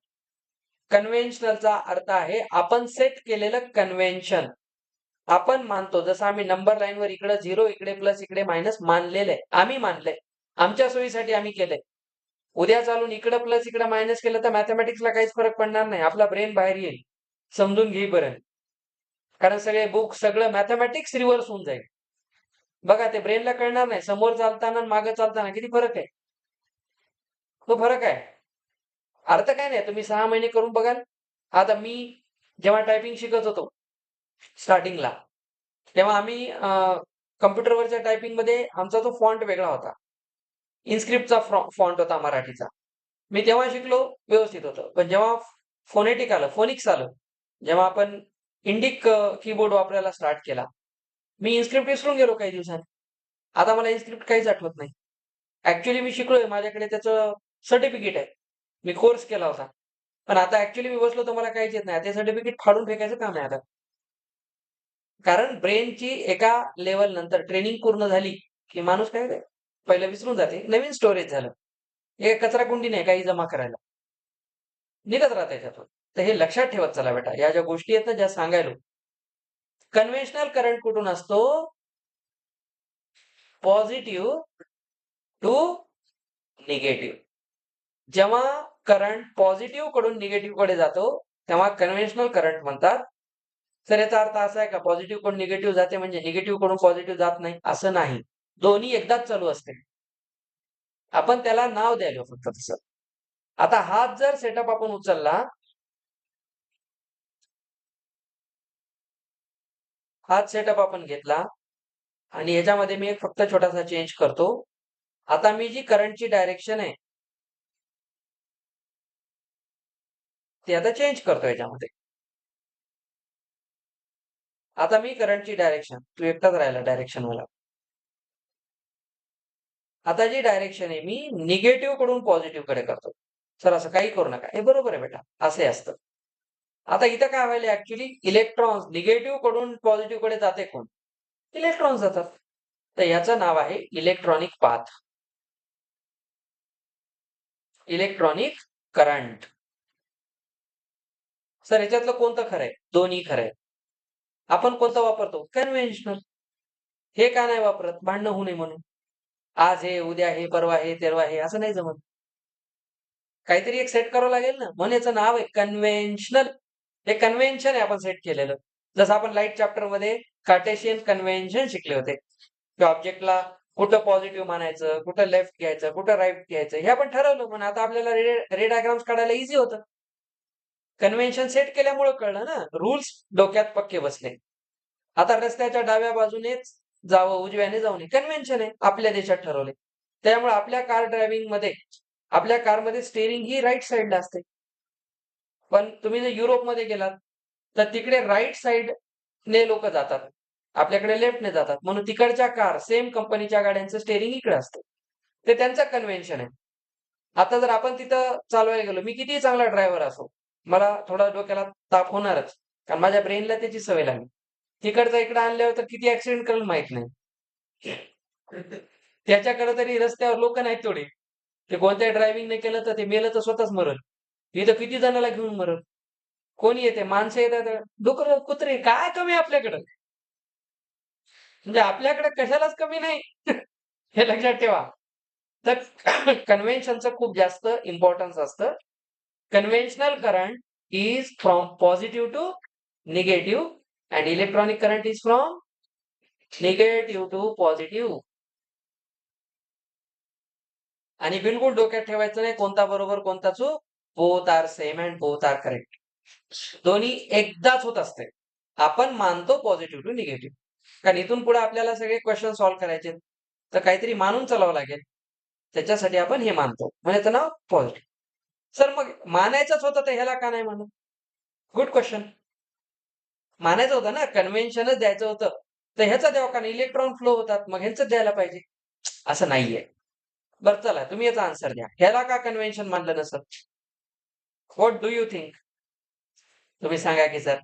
कन्व्हेन्शनलचा अर्थ आहे आपण सेट केलेलं कन्व्हेन्शन. आपण मानतो, जसं आम्ही नंबर लाईनवर इकडे 0, इकडे प्लस, इकडे मायनस मानलेलं आहे. आम्ही मानलंय. आमच्या सोयीसाठी आम्ही केलंय. उद्या चालून इकडे प्लस इकडे मायनस केलं तर मॅथमॅटिक्सला काहीच फरक पडणार नाही. आपला ब्रेन बाहेर येईल समजून घेईपर्यंत. कारण सगळे बुक सगळं मॅथमॅटिक्स रिव्हर्स होऊन जाईल. बघा ते ब्रेनला कळणार नाही. समोर चालताना आणि मागे चालताना किती फरक आहे. तो फरक आहे. अर्थ काय नाही, तुम्ही 6 महिने करून बघाल. आता मी जेव्हा टायपिंग शिकत होतो स्टार्टिंगला, तेव्हा आम्ही कम्प्युटरवरच्या टायपिंग मध्ये आमचा तो फॉन्ट वेगळा होता. इन्स्क्रिप्टचा फॉन्ट होता मराठीचा. मी तेव्हा शिकलो, व्यवस्थित होतं. पण जेव्हा फोनेटिक आलं, फोनिक्स आलं, जेव्हा आपण इंडिक कीबोर्ड वापरायला स्टार्ट केला, मी इन्स्क्रिप्ट विसरून गेलो काही दिवसांनी. आता मला इन्स्क्रिप्ट काहीच आठवत नाही. ऍक्च्युली मी शिकलोय, माझ्याकडे त्याचं सर्टिफिकेट आहे. मी कोर्स केला होता. पण आता ऍक्च्युली मी बसलो तर मला काहीच येत नाही. ते सर्टिफिकेट फाडून फेकायचं काम आहे आता. कारण ब्रेनची एका लेवल नंतर ट्रेनिंग पूर्ण झाली की माणूस काय पहिलं विसरून जाते. नवीन स्टोरेज झालं. हे कचरा कुंडी नाही काही जमा करायला. निघत राहत त्याच्यातून. तर हे लक्षात ठेवत चला बेटा. या ज्या गोष्टी आहेत ना, ज्या सांगायलो. कन्व्हेन्शनल करंट कुठून असतो? Positive to negative. जेव्हा करंट पॉझिटिव्ह कडून निगेटिव्ह कडे जातो तेव्हा कन्व्हेन्शनल करंट म्हणतात. तर याचा अर्थ असा आहे का पॉझिटिव्ह कडून निगेटिव्ह जाते म्हणजे निगेटिव्ह कडून पॉझिटिव्ह जात नाही, असं नाही. दोन्ही एकदाच चालू असते. आपण त्याला नाव द्यायला फक्त तसं. आता हाच जर सेटअप आपण उचलला, हाच सेटअप आपण घेतला आणि याच्यामध्ये मी एक फक्त छोटासा चेंज करतो. आता मी जी करंटची डायरेक्शन आहे ती आता चेंज करतो याच्यामध्ये. आता मी करंटची डायरेक्शन, तू एकटाच राहिला डायरेक्शन मला. आता जी डायरेक्शन आहे मी निगेटिव्ह कडून पॉझिटिव्ह कडे करतो. सर असं काही करू नका. हे बरोबर आहे बेटा, असे असतं. आता इथं काय व्हायला ऍक्च्युली इलेक्ट्रॉन्स निगेटिव्ह कडून पॉझिटिव्ह कडे जाते कोण? इलेक्ट्रॉन्स जातात. तर याचं नाव आहे electronic path. Electronic current. Sir याच्यातलं कोणतं खरं आहे? दोन्ही खरं आहे. आपण कोणतं वापरतो? कन्व्हेन्शनल. हे का नाही वापरत? भांडणं होऊ नये म्हणून. आज हे, उद्या हे, परवा हे, तेरवा हे, असं नाही जमत. काहीतरी एक सेट करावं लागेल ना. म्हणून याचं नाव आहे कन्व्हेन्शनल. हे कन्व्हेन्शन आहे आपण सेट केलेलं. जसं आपण लाईट चॅप्टर मध्ये कार्टेशियन कन्व्हेन्शन शिकले होते. की ऑब्जेक्टला कुठं पॉझिटिव्ह मानायचं, कुठं लेफ्ट घ्यायचं, कुठं राईट घ्यायचं, हे आपण ठरवलं. पण आता आपल्याला रे डायग्राम्स काढायला इझी होतं. कन्व्हेन्शन सेट केल्यामुळे कळलं ना. रूल्स डोक्यात पक्के बसले. आता रस्त्याच्या डाव्या बाजूनेच जावं, उजव्याने जाऊ नये, कन्व्हेन्शन आहे. आपल्या देशात ठरवले. त्यामुळे आपल्या कार ड्रायव्हिंग मध्ये आपल्या कारमध्ये स्टेअरिंग ही राईट साईडला असते. पण तुम्ही जर युरोपमध्ये गेलात तर तिकडे राईट साईडने लोक जातात, आपल्याकडे लेफ्टने जातात. म्हणून तिकडच्या कार सेम कंपनीच्या गाड्यांचं स्टेअरिंग इकडे असतं. ते त्यांचं कन्व्हेन्शन आहे. आता जर आपण तिथं चालवायला गेलो, मी कितीही चांगला ड्रायव्हर असो, मला थोडा डोक्याला ताप होणारच. कारण माझ्या ब्रेनला त्याची सवय लागली. तिकडचा इकडे आणल्यावर तर किती ऍक्सिडेंट करेल माहित नाही. त्याच्याकडे तरी रस्त्यावर लोक नाहीत थोडी. ते कोणत्याही ड्रायव्हिंग नाही केलं तर ते मेलं तर स्वतःच मरल. इथं किती जणाला घेऊन मरल. कोणी येते, माणसं येतात, डुकर कुत्रे, काय कमी आपल्याकडं? म्हणजे आपल्याकडे कशालाच कमी नाही. हे लक्षात ठेवा. तर कन्व्हेन्शनचं खूप जास्त इम्पॉर्टन्स असतं. Conventional current is from positive to negative and electronic current is from negative to positive. आणि बिलकुल डोक्यात ठेवायचं नाही कोणता बरोबर कोणता चूक. Both are same and both are correct. दोन्ही एकदाच होत असते. आपण मानतो पॉझिटिव्ह टू निगेटिव्ह. कारण इथून पुढे आपल्याला सगळे क्वेश्चन सॉल्व्ह करायचे, तर काहीतरी मानून चालावं लागेल. त्याच्यासाठी आपण हे मानतो, म्हणजे नाव पॉझिटिव्ह. सर मग मानायचंच होतं तर ह्याला का नाही म्हणून? Good question. मानायचं होतं ना, कन्व्हेन्शनच द्यायचं होतं तर ह्याचं द्यावं, कारण इलेक्ट्रॉन फ्लो होतात, मग ह्यांचं द्यायला पाहिजे. असं नाहीये. बरं चला, तुम्ही याचा आन्सर द्या. ह्याला का कन्व्हेन्शन मानलं नसतं? What do you think? तुम्ही सांगा की सर.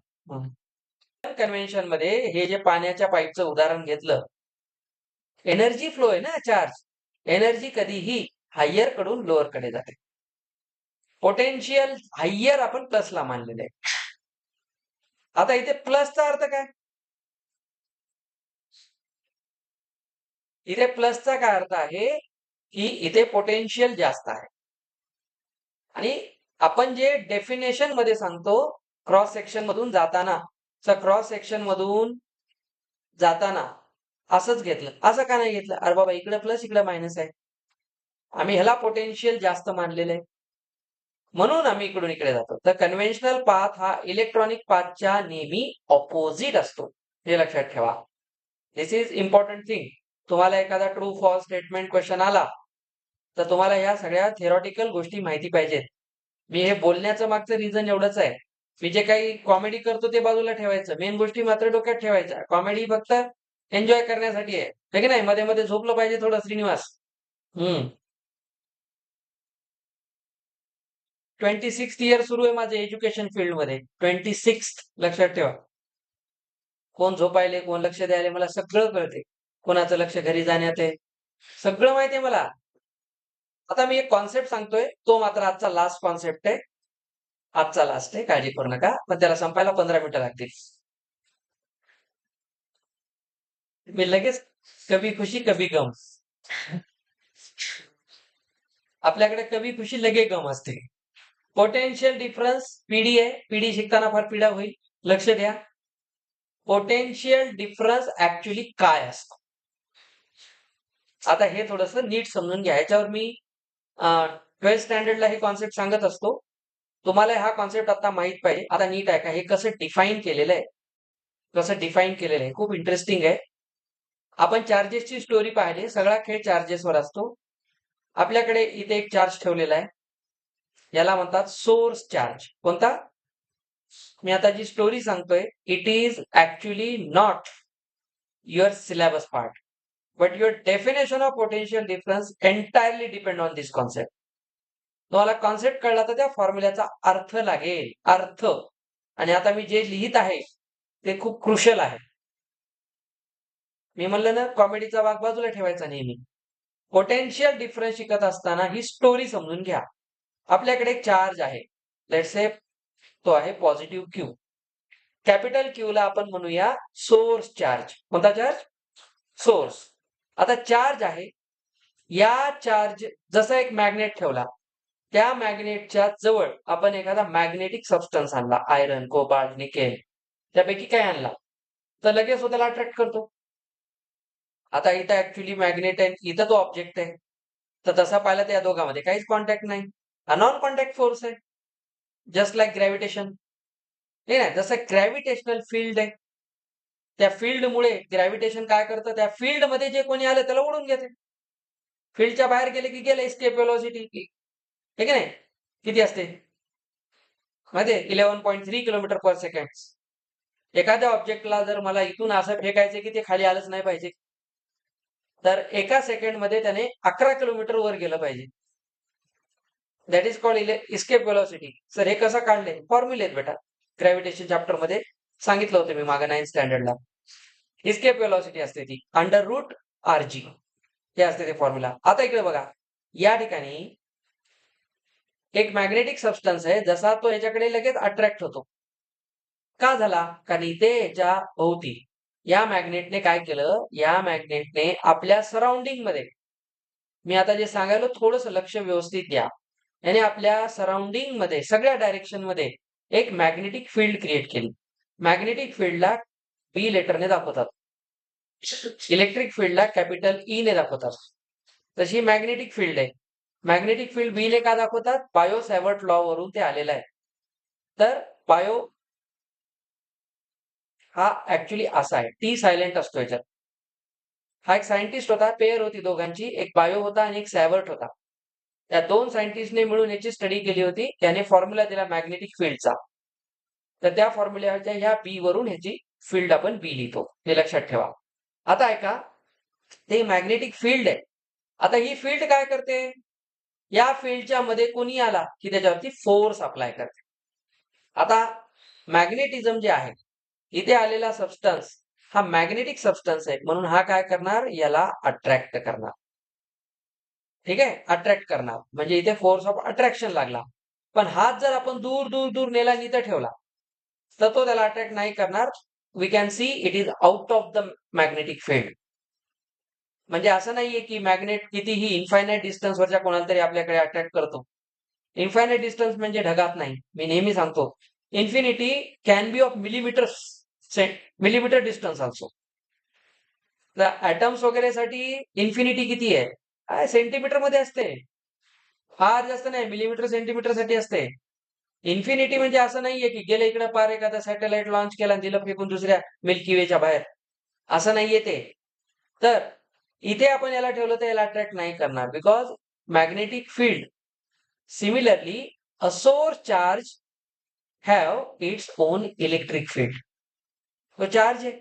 कन्व्हेन्शन मध्ये हे जे पाण्याच्या पाईपचं उदाहरण घेतलं, एनर्जी फ्लो आहे ना, चार्ज. एनर्जी कधीही हायर कडून लोअर कडे जाते. पोटेन्शियल हायर आपण प्लसला मानलेलं आहे. आता इथे प्लसचा अर्थ काय? इथे प्लसचा काय अर्थ आहे की इथे पोटेन्शियल जास्त आहे. आणि आपण जे डेफिनेशन मध्ये सांगतो क्रॉस सेक्शन मधून जाताना, क्रॉस सेक्शन मधून जाताना असंच घेतलं. असं का नाही घेतलं? अरे बाबा इकडे प्लस इकडे मायनस आहे. आम्ही ह्याला पोटेन्शियल जास्त मानलेलं आहे म्हणून आम्ही इकडून इकडे जातो. तर कन्व्हेन्शनल पाथ हा इलेक्ट्रॉनिक पाथच्या नेहमी ऑपोजिट असतो, हे लक्षात ठेवा. दिस इज इम्पॉर्टंट थिंग. तुम्हाला एखादा ट्रू फॉल्स स्टेटमेंट क्वेश्चन आला तर तुम्हाला ह्या सगळ्या थिअरॉटिकल गोष्टी माहिती पाहिजेत. मी हे बोलण्याचं मागचं रिझन एवढंच आहे. मी जे काही कॉमेडी करतो ते बाजूला ठेवायचं, मेन गोष्टी मात्र डोक्यात ठेवायच्या. कॉमेडी फक्त एन्जॉय करण्यासाठी आहे की नाही? मध्ये मध्ये झोपलं पाहिजे थोडं श्रीनिवास. 26th इयर सुरू आहे माझं एज्युकेशन फील्ड मध्ये. 26th लक्षात ठेवा. कोण झोपायले, कोण लक्ष द्यायला, मला सगळं कळते. कोणाचं लक्ष घरी जाण्यात आहे, सगळं माहिती आहे मला. आता मी एक कॉन्सेप्ट सांगतोय, तो मात्र आजचा लास्ट कॉन्सेप्ट आहे. आजचा लास्ट आहे, काळजी करू नका, पण त्याला संपायला 15 मिनिटं लागतील. मी लगेच कभी खुशी कभी गम. आपल्याकडे कभी खुशी लगे गम असते. पोटेन्शियल डिफरन्स पीडी आहे. पीडी शिकताना फार पीडा होईल, लक्ष द्या. पोटेन्शियल डिफरन्स ऍक्च्युली काय असतं? आता हे थोडस नीट समजून घ्या. याच्यावर मी 12th स्टँडर्डला हे कॉन्सेप्ट सांगत असतो. तुम्हाला हा कॉन्सेप्ट आता माहित पाहिजे. आता नीट आहे का, हे कसं डिफाईन केलेलं आहे, कसं डिफाईन केलेलं आहे, खूप इंटरेस्टिंग आहे. आपण चार्जेसची स्टोरी पाहिली. सगळा खेळ चार्जेसवर असतो. आपल्याकडे इथे एक चार्ज ठेवलेला आहे, याला म्हणतात सोर्स चार्ज. कोणता? मी आता जी स्टोरी सांगतोय, it is actually not your syllabus part, but your definition of potential difference entirely depend on this concept. तुम्हाला कॉन्सेप्ट कळला तर त्या फॉर्म्युल्याचा अर्थ लागेल, अर्थ. आणि आता मी जे लिहित आहे ते खूप क्रुशल आहे. मी म्हणलं ना, कॉमेडीचा भाग बाजूला ठेवायचा नेहमी. पोटेन्शियल डिफरन्स शिकत असताना ही स्टोरी समजून घ्या. आपल्याकडे एक चार्ज आहे, लेट्स से तो आहे पॉझिटिव्ह क्यू. कॅपिटल क्यू ला आपण म्हणूया सोर्स चार्ज. कोणता चार्ज? सोर्स. आता चार्ज आहे, या चार्ज जसा एक मॅग्नेट ठेवला, त्या मॅग्नेटच्या जवळ आपण एखादा मॅग्नेटिक सबस्टन्स आणला, आयरन, कोबाल्ट, निकेल, त्यापैकी काय आणला तर लगेच स्वतःला अट्रॅक्ट करतो. आता इथं ऍक्च्युली मॅग्नेट आहे, इथं तो ऑब्जेक्ट आहे, तर तसा पाहिला तर या दोघांमध्ये काहीच कॉन्टॅक्ट नाही, नॉन कॉन्टॅक्ट फोर्स आहे. Just like gravitation. नाही, जसं ग्रॅव्हिटेशनल फील्ड आहे, त्या फील्डमुळे ग्रॅव्हिटेशन काय करतं, त्या फील्ड मध्ये जे कोणी आलं त्याला ओढून घेते. फील्डच्या बाहेर गेले की गेले, एस्केप व्हेलॉसिटी हे की नाही किती असते माहितीये? 11.3 किलोमीटर पर सेकंड. एखाद्या ऑब्जेक्टला जर मला इथून असं फेकायचं की ते खाली आलंच नाही पाहिजे, तर एका सेकंड मध्ये त्याने 11 किलोमीटर वर गेलं पाहिजे. That is called escape velocity. Sir हे कसं काढले? फॉर्म्युलेत बेटा, ग्रॅव्हिटेशन चॅप्टर मध्ये सांगितलं होतं मी मागे 9th स्टँडर्डला. इस्केप व्हेलॉसिटी असते ती √rg, हे असते ते फॉर्म्युला. आता इकडे बघा, या ठिकाणी एक मॅग्नेटिक सबस्टन्स आहे, जसा तो याच्याकडे लगेच अट्रॅक्ट होतो. का झाला? कारण इथे याच्या भोवती या मॅग्नेटने काय केलं, या मॅग्नेटने आपल्या सराउंडिंग मध्ये, मी आता जे सांगायला थोडस लक्ष व्यवस्थित द्या, याने आपल्या सराउंडिंग मध्ये सगळ्या डायरेक्शन मध्ये एक मॅग्नेटिक फील्ड क्रिएट केली. मॅग्नेटिक फील्डला बी लेटरने दाखवतात, इलेक्ट्रिक फील्डला कॅपिटल ई ने दाखवतात. तशी मॅग्नेटिक फील्ड आहे. मॅग्नेटिक फील्ड बी ने का दाखवतात? बायो सॅवर्ट लॉ वरून ते आलेलं आहे. तर बायो हा ऍक्च्युली असा आहे, टी सायलेंट असतो याच्यात. हा एक सायंटिस्ट होता, पेअर होती दोघांची, एक बायो होता आणि एक सॅवर्ट होता. त्या दोन सायंटिस्टने मिळून याची स्टडी केली होती. त्याने फॉर्म्युला दिला मॅग्नेटिक फील्डचा. तर त्या फॉर्म्युल्याच्या ह्या बी वरून ह्याची फील्ड आपण बी लिहितो, हे लक्षात ठेवा. आता ऐका, ते मॅग्नेटिक फील्ड आहे. आता ही फील्ड काय करते? या फील्डच्या मध्ये कोणी आला की त्याच्यावरती फोर्स अप्लाय करते. आता मॅग्नेटिझम जे आहे, इथे आलेला सबस्टन्स हा मॅग्नेटिक सबस्टन्स आहे, म्हणून हा काय करणार? याला अट्रॅक्ट करणार. ठीक आहे, अट्रॅक्ट करणार, म्हणजे इथे फोर्स ऑफ अट्रॅक्शन लागला. पण हात जर आपण दूर दूर दूर नेला आणि इथं ठेवला तर तो त्याला अट्रॅक्ट नाही करणार. We can see it is out of the magnetic field. म्हणजे असं नाहीये की मॅग्नेट कितीही इन्फायनाइट डिस्टन्सवरच्या कोणाला तरी आपल्याकडे अट्रॅक्ट करतो. इन्फायनाइट डिस्टन्स म्हणजे ढगात नाही. मी नेहमी सांगतो infinity can be of millimetre distance also. Atoms वगैरे साठी इन्फिनिटी किती आहे? सेंटीमीटर मध्ये असते. फार जास्त नाही, मिलीमीटर सेंटीमीटर साठी असते. इन्फिनिटी म्हणजे असं नाहीये की गेल्या इकडे पार एखादा सॅटेलाइट लॉन्च केला आणि दिलं फेकून दुसऱ्या मिल्की वेच्या बाहेर. असं नाहीये ते. तर इथे आपण याला ठेवलं तर याला अट्रॅक्ट नाही करणार, because magnetic field similarly a source charge have its own electric field. तो चार्ज आहे.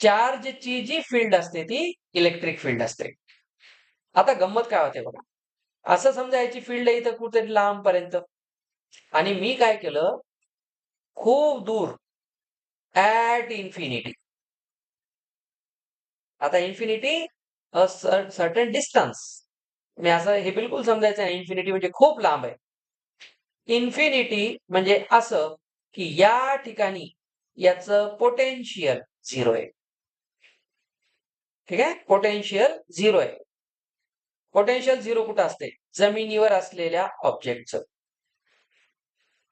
चार्जची जी फील्ड असते ती इलेक्ट्रिक फील्ड असते. आता गंमत काय होते बघा, असं समजा याची फील्ड आहे इथं कुठेतरी लांब पर्यंत, आणि मी काय केलं, खूप दूर ऍट इन्फिनिटी. आता इन्फिनिटी सर्टन डिस्टन्स, मी असं हे बिलकुल समजायचं नाही इन्फिनिटी म्हणजे खूप लांब आहे. इन्फिनिटी म्हणजे असं की या ठिकाणी याचं पोटेन्शियल झिरो आहे. ठीक आहे, पोटेन्शियल झिरो आहे. पोटेन्शियल झिरो कुठं असते? जमिनीवर असलेल्या ऑब्जेक्टचं.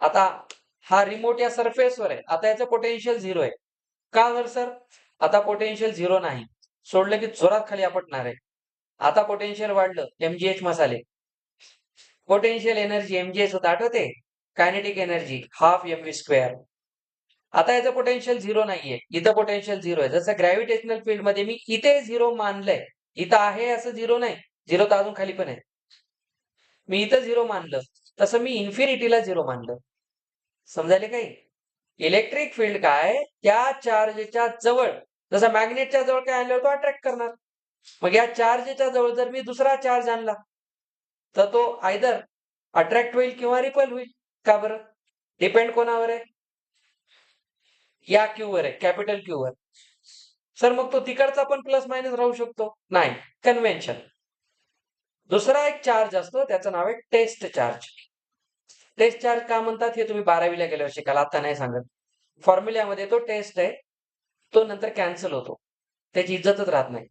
आता हा रिमोट या सरफेसवर आहे, आता याचं पोटेन्शियल झिरो आहे. का बरं सर? आता पोटेन्शियल झिरो नाही, सोडलं की जोरात खाली आपटणार आहे. आता पोटेन्शियल वाढलं, एमजीएच मसाले. पोटेन्शियल एनर्जी एमजीएच होतं, आठवते? Kinetic energy half M V square. आता याचं पोटेन्शियल झिरो नाहीये, इथं पोटेन्शियल झिरो आहे. जसं ग्रॅव्हिटेशनल फील्ड मध्ये मी इथे झिरो मानलंय, इथं आहे असं झिरो नाही, झिरो तर अजून खाली पण आहे. मी इथं झिरो मानलं, तसं मी इन्फिनिटीला झिरो मानलं. समजायले काही? इलेक्ट्रिक फील्ड काय, त्या चार्जच्या जवळ, जसं मॅग्नेटच्या जवळ काय आणलं तो अट्रॅक्ट करणार. मग या चार्जच्या जवळ जर मी दुसरा चार्ज आणला तर तो आयदर अट्रॅक्ट होईल किंवा रिपल होईल. का बरं? डिपेंड कोणावर आहे? या क्यू वर आहे, कॅपिटल क्यू वर. सर मग तो तिकडचा पण प्लस मायनस राहू शकतो? नाही, कन्व्हेन्शन. दुसरा एक चार्ज असतो, त्याचं नाव आहे टेस्ट चार्ज. टेस्ट चार्ज का म्हणतात हे तुम्ही 12वीला गेल्यावर शिकाल, आता नाही सांगत. फॉर्म्युल्यामध्ये तो टेस्ट आहे, तो नंतर कॅन्सल होतो, त्याची इज्जतच राहत नाही.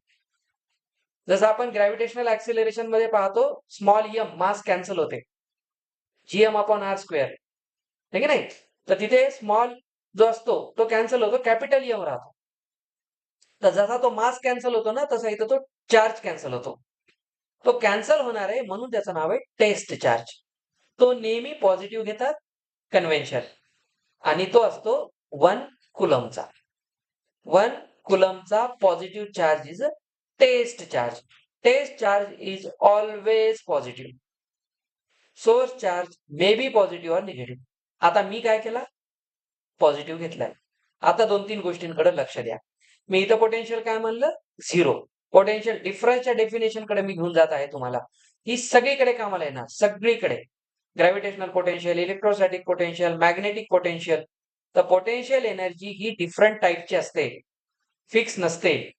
जसं आपण ग्रॅव्हिटेशनल ऍक्सिलरेशन मध्ये पाहतो, स्मॉल एम मास कॅन्सल होते, जीएम अपॉन आर स्क्वेअर, ठीक आहे नाही? तर तिथे स्मॉल जो असतो तो कॅन्सल होतो, कॅपिटल एम राहतो. तर जसा तो मास कॅन्सल होतो ना, तसा इथं तो चार्ज कॅन्सल होतो. तो कॅन्सल होणार आहे म्हणून त्याचं नाव आहे टेस्ट चार्ज. तो नेहमी पॉझिटिव्ह घेतात, कन्व्हेन्शन, आणि तो असतो 1 कुलमचा. 1 कुलमचा positive charge is a test charge. Test charge is always positive. Source charge may be positive और निगेटिव्ह. आता मी काय केला, पॉझिटिव्ह घेतलाय. आता 2-3 गोष्टींकडे लक्ष द्या. मी इथं पोटेन्शियल काय म्हणलं, झिरो. पोटेन्शियल डिफरन्सच्या डेफिनेशन कडे मी घेऊन जात आहे तुम्हाला. ही सगळीकडे कामाला येणार, सगळीकडे. Gravitational potential, electrostatic potential, magnetic potential. तर पोटेन्शियल एनर्जी ही डिफरंट टाईपची असते, फिक्स नसते.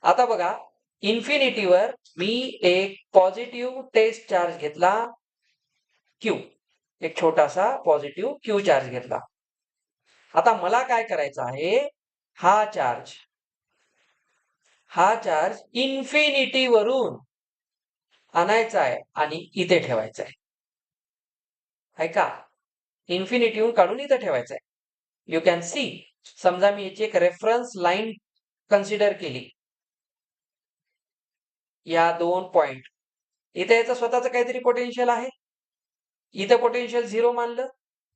आता बघा, इन्फिनिटीवर मी एक पॉझिटिव्ह टेस्ट चार्ज घेतला, क्यू, एक छोटासा पॉझिटिव्ह क्यू चार्ज घेतला. आता मला काय करायचं आहे, हा चार्ज इन्फिनिटी वरून आणायचा आहे आणि इथे ठेवायचा आहे. ऐका, इन्फिनिटीहून काढून इथे ठेवायचा आहे. यू कॅन सी, समजा मी याची एक रेफरन्स लाईन कन्सिडर केली, या 2 पॉइंट, इथे याचं स्वतःच काहीतरी पोटेन्शियल आहे, इथे पोटेन्शियल झिरो मानलं.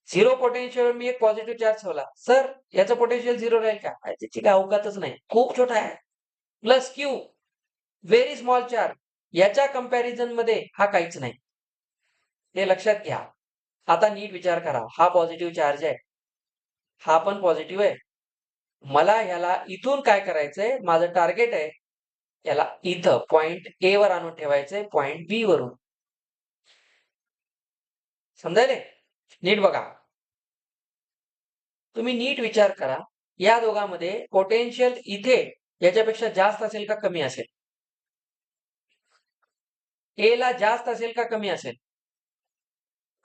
झिरो पोटेन्शियल मी एक पॉझिटिव्ह चार्ज ठेवला. सर याचं पोटेन्शियल झिरो राहील का? त्याची काय अवकातच नाही, खूप छोटा आहे. Plus Q, very small charge, याच्या कंपॅरिझन मध्ये हा काहीच नाही, हे लक्षात घ्या. आता नीट विचार करा, हा पॉझिटिव्ह चार्ज आहे, हा पण पॉझिटिव्ह आहे. मला ह्याला इथून काय करायचंय, माझं टार्गेट आहे याला इथं पॉइंट ए वर आणून ठेवायचंय, पॉइंट बी वरून. समजायले? नीट बघा, तुम्ही नीट विचार करा, या दोघांमध्ये पोटेन्शियल इथे याच्यापेक्षा जास्त असेल का कमी असेल? ए ला जास्त असेल का कमी असेल?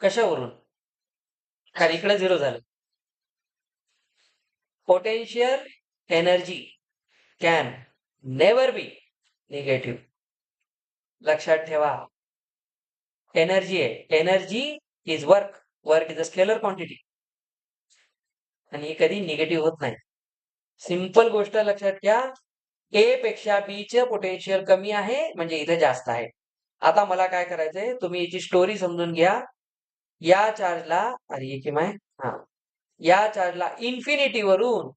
कशावरून? कारण इकडे 0 झालं. Potential energy can never B negative. लक्षात ठेवा. एनर्जी आहे, energy is work, work is a scalar quantity, आणि हे कधी निगेटिव्ह होत नाही. सिंपल गोष्ट लक्षात घ्या, ए पेक्षा बी चे पोटेन्शियल कमी आहे म्हणजे इथे जास्त आहे. आता मला काय करायचंय, तुम्ही याची स्टोरी समजून घ्या. या चार्जला, अरे हे किंवा हा, या चार्जला इन्फिनिटी वरून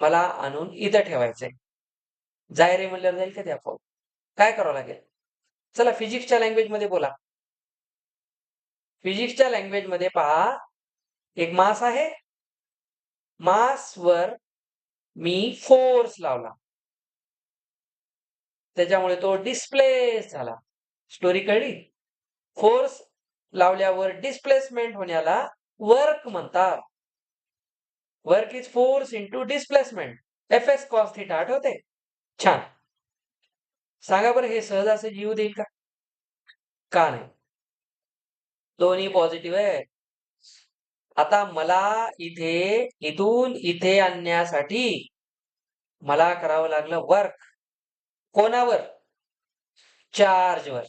मला आणून इथं ठेवायचंय. जाय रे म्हणल्यावर जाईल का ते आपोआप? काय करावं लागेल? चला फिजिक्सच्या लँग्वेज मध्ये बोला. फिजिक्सच्या लँग्वेज मध्ये पहा, एक मास आहे, मासवर मी फोर्स लावला, त्याच्यामुळे तो डिस्प्लेस झाला. स्टोरी कळली? फोर्स लावल्यावर डिस्प्लेसमेंट होण्याला वर्क म्हणतात. Work is force into displacement. F S cos theta आठवते? छान. सांगा बरं, हे सहज असे जीव देईल का? का नाही? दोन्ही पॉझिटिव्ह आहे. आता मला इथून इथे आणण्यासाठी मला करावं लागलं वर्क. कोणावर? चार्जवर.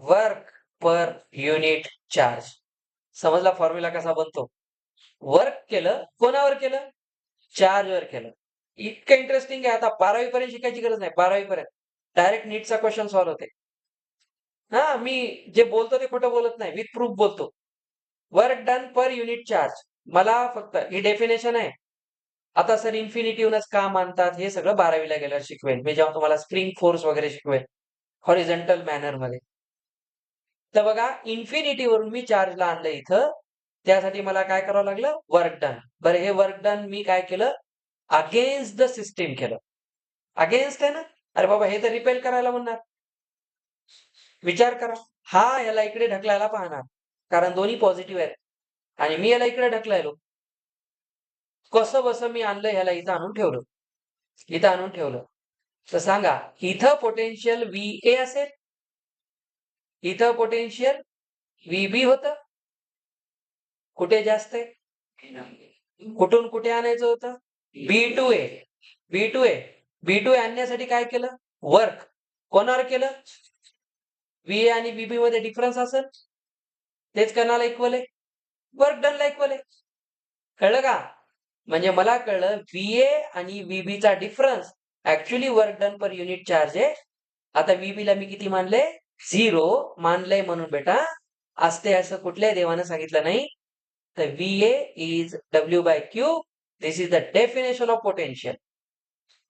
Work per unit charge. समजला फॉर्म्युला कसा बनतो? वर्क केलं, कोणावर केलं? चार्जवर केलं. इतकं इंटरेस्टिंग आहे. आता 12वी पर्यंत शिकायची गरज नाही. 12वी पर्यंत डायरेक्ट नीटचा क्वेश्चन सॉल्व्ह होते. हा, मी जे बोलतो ते खोटं बोलत नाही, विथ प्रूफ बोलतो. Work done per unit charge. मला फक्त ही डेफिनेशन आहे. आता सर इन्फिनिटीवरच का मानतात हे सगळं 12वीला गेल्यावर शिकवेल मी, जेव्हा तुम्हाला स्प्रिंग फोर्स वगैरे शिकवेल हॉरिझॉन्टल मॅनर मध्ये. तर बघा, इन्फिनिटीवरून मी चार्जला आणलं इथं, त्यासाठी मला काय करावं लागलं? Work done. बरं, हे वर्क डन मी काय केलं? अगेन्स्ट द सिस्टीम केलं. अगेन्स्ट आहे ना? अरे बाबा, हे तर रिपेल करायला म्हणणार. विचार करा, हा याला इकडे ढकलायला पाहणार, कारण दोन्ही पॉझिटिव्ह आहेत, आणि मी याला इकडे ढकलायलो. कसं बसं मी आणलं ह्याला इथं आणून ठेवलं, इथं आणून ठेवलं. तर सांगा, इथं पोटेन्शियल VA असेल, इथं पोटेन्शियल VB होतं. कुठे जास्त आहे? कुठून कुठे आणायचं होतं? B2A. B2A. B2A आणण्यासाठी काय केलं? वर्क. कोणावर केलं? VA आणि BB मध्ये डिफरन्स असेल, तेच कणाला इक्वल आहे, वर्क डनला इक्वल आहे. कळलं का? म्हणजे मला कळलं VA आणि VB चा difference actually work done per unit charge आहे. आता VB ला मी किती मानले? 0 मानलंय म्हणून बेटा असते असं कुठल्याही देवानं सांगितलं नाही. तर VA is W/Q. This is the definition of potential.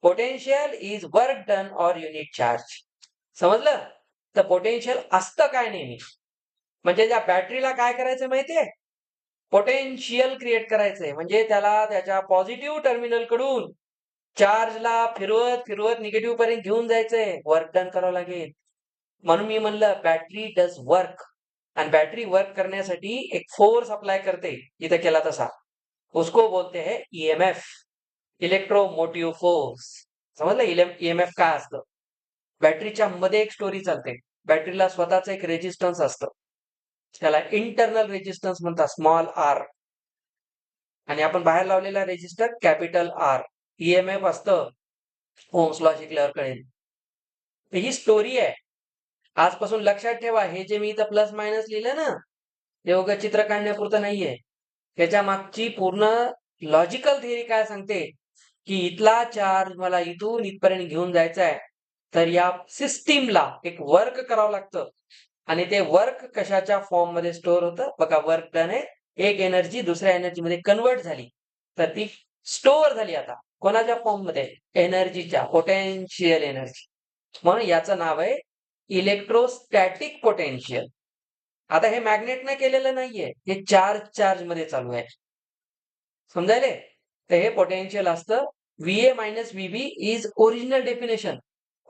Potential is work done or unit charge. समजलं? तर पोटेन्शियल असतं काय नेहमी, म्हणजे त्या बॅटरीला काय करायचं माहितीये? पोटेन्शियल क्रिएट करायचंय, म्हणजे त्याला त्याच्या पॉझिटिव्ह टर्मिनल कडून चार्जला फिरवत फिरवत निगेटिव्ह पर्यंत घेऊन जायचंय. वर्क डन करावं लागेल. म्हणून मी म्हणलं बॅटरी डज वर्क, आणि बॅटरी वर्क करण्यासाठी एक फोर्स अप्लाय करते, इथं केला तसा, उसको बोलते हैं EMF, इलेक्ट्रोमोटिव्ह फोर्स. समजलं EMF काय असतं? बॅटरीच्या मध्ये एक स्टोरी चालते. बॅटरीला स्वतःच एक रेजिस्टन्स असतं, त्याला इंटरनल रेजिस्टन्स म्हणतात, स्मॉल r, आणि आपण बाहेर लावलेला रेजिस्टर कॅपिटल R. EMF असतं, ओम्स लॉ शिकल्यावर कळेल. ही स्टोरी आहे. आजपासून लक्षात ठेवा, हे जे मी इथं प्लस मायनस लिहिलं ना, हे उगा चित्र काढण्यापुरतं नाहीये. त्याच्या मागची पूर्ण लॉजिकल थिअरी काय सांगते, की इथला चार्ज मला इथून इथपर्यंत घेऊन जायचा आहे, तर या सिस्टीमला एक वर्क करावं लागतं, आणि ते वर्क कशाच्या फॉर्म मध्ये स्टोअर होतं? बघा, वर्क डन आहे, एक एनर्जी दुसऱ्या एनर्जी मध्ये कन्वर्ट झाली, तर ती स्टोअर झाली आता कोणाच्या फॉर्म मध्ये? एनर्जीच्या, पोटेन्शियल एनर्जी. म्हणून याचं नाव आहे इलेक्ट्रोस्टॅटिक पोटेन्शियल. आता हे मॅग्नेटने केलेलं नाहीये, हे चार्ज मध्ये चालू आहे. समजायले? तर हे पोटेन्शियल असतं. VA minus VB is original definition.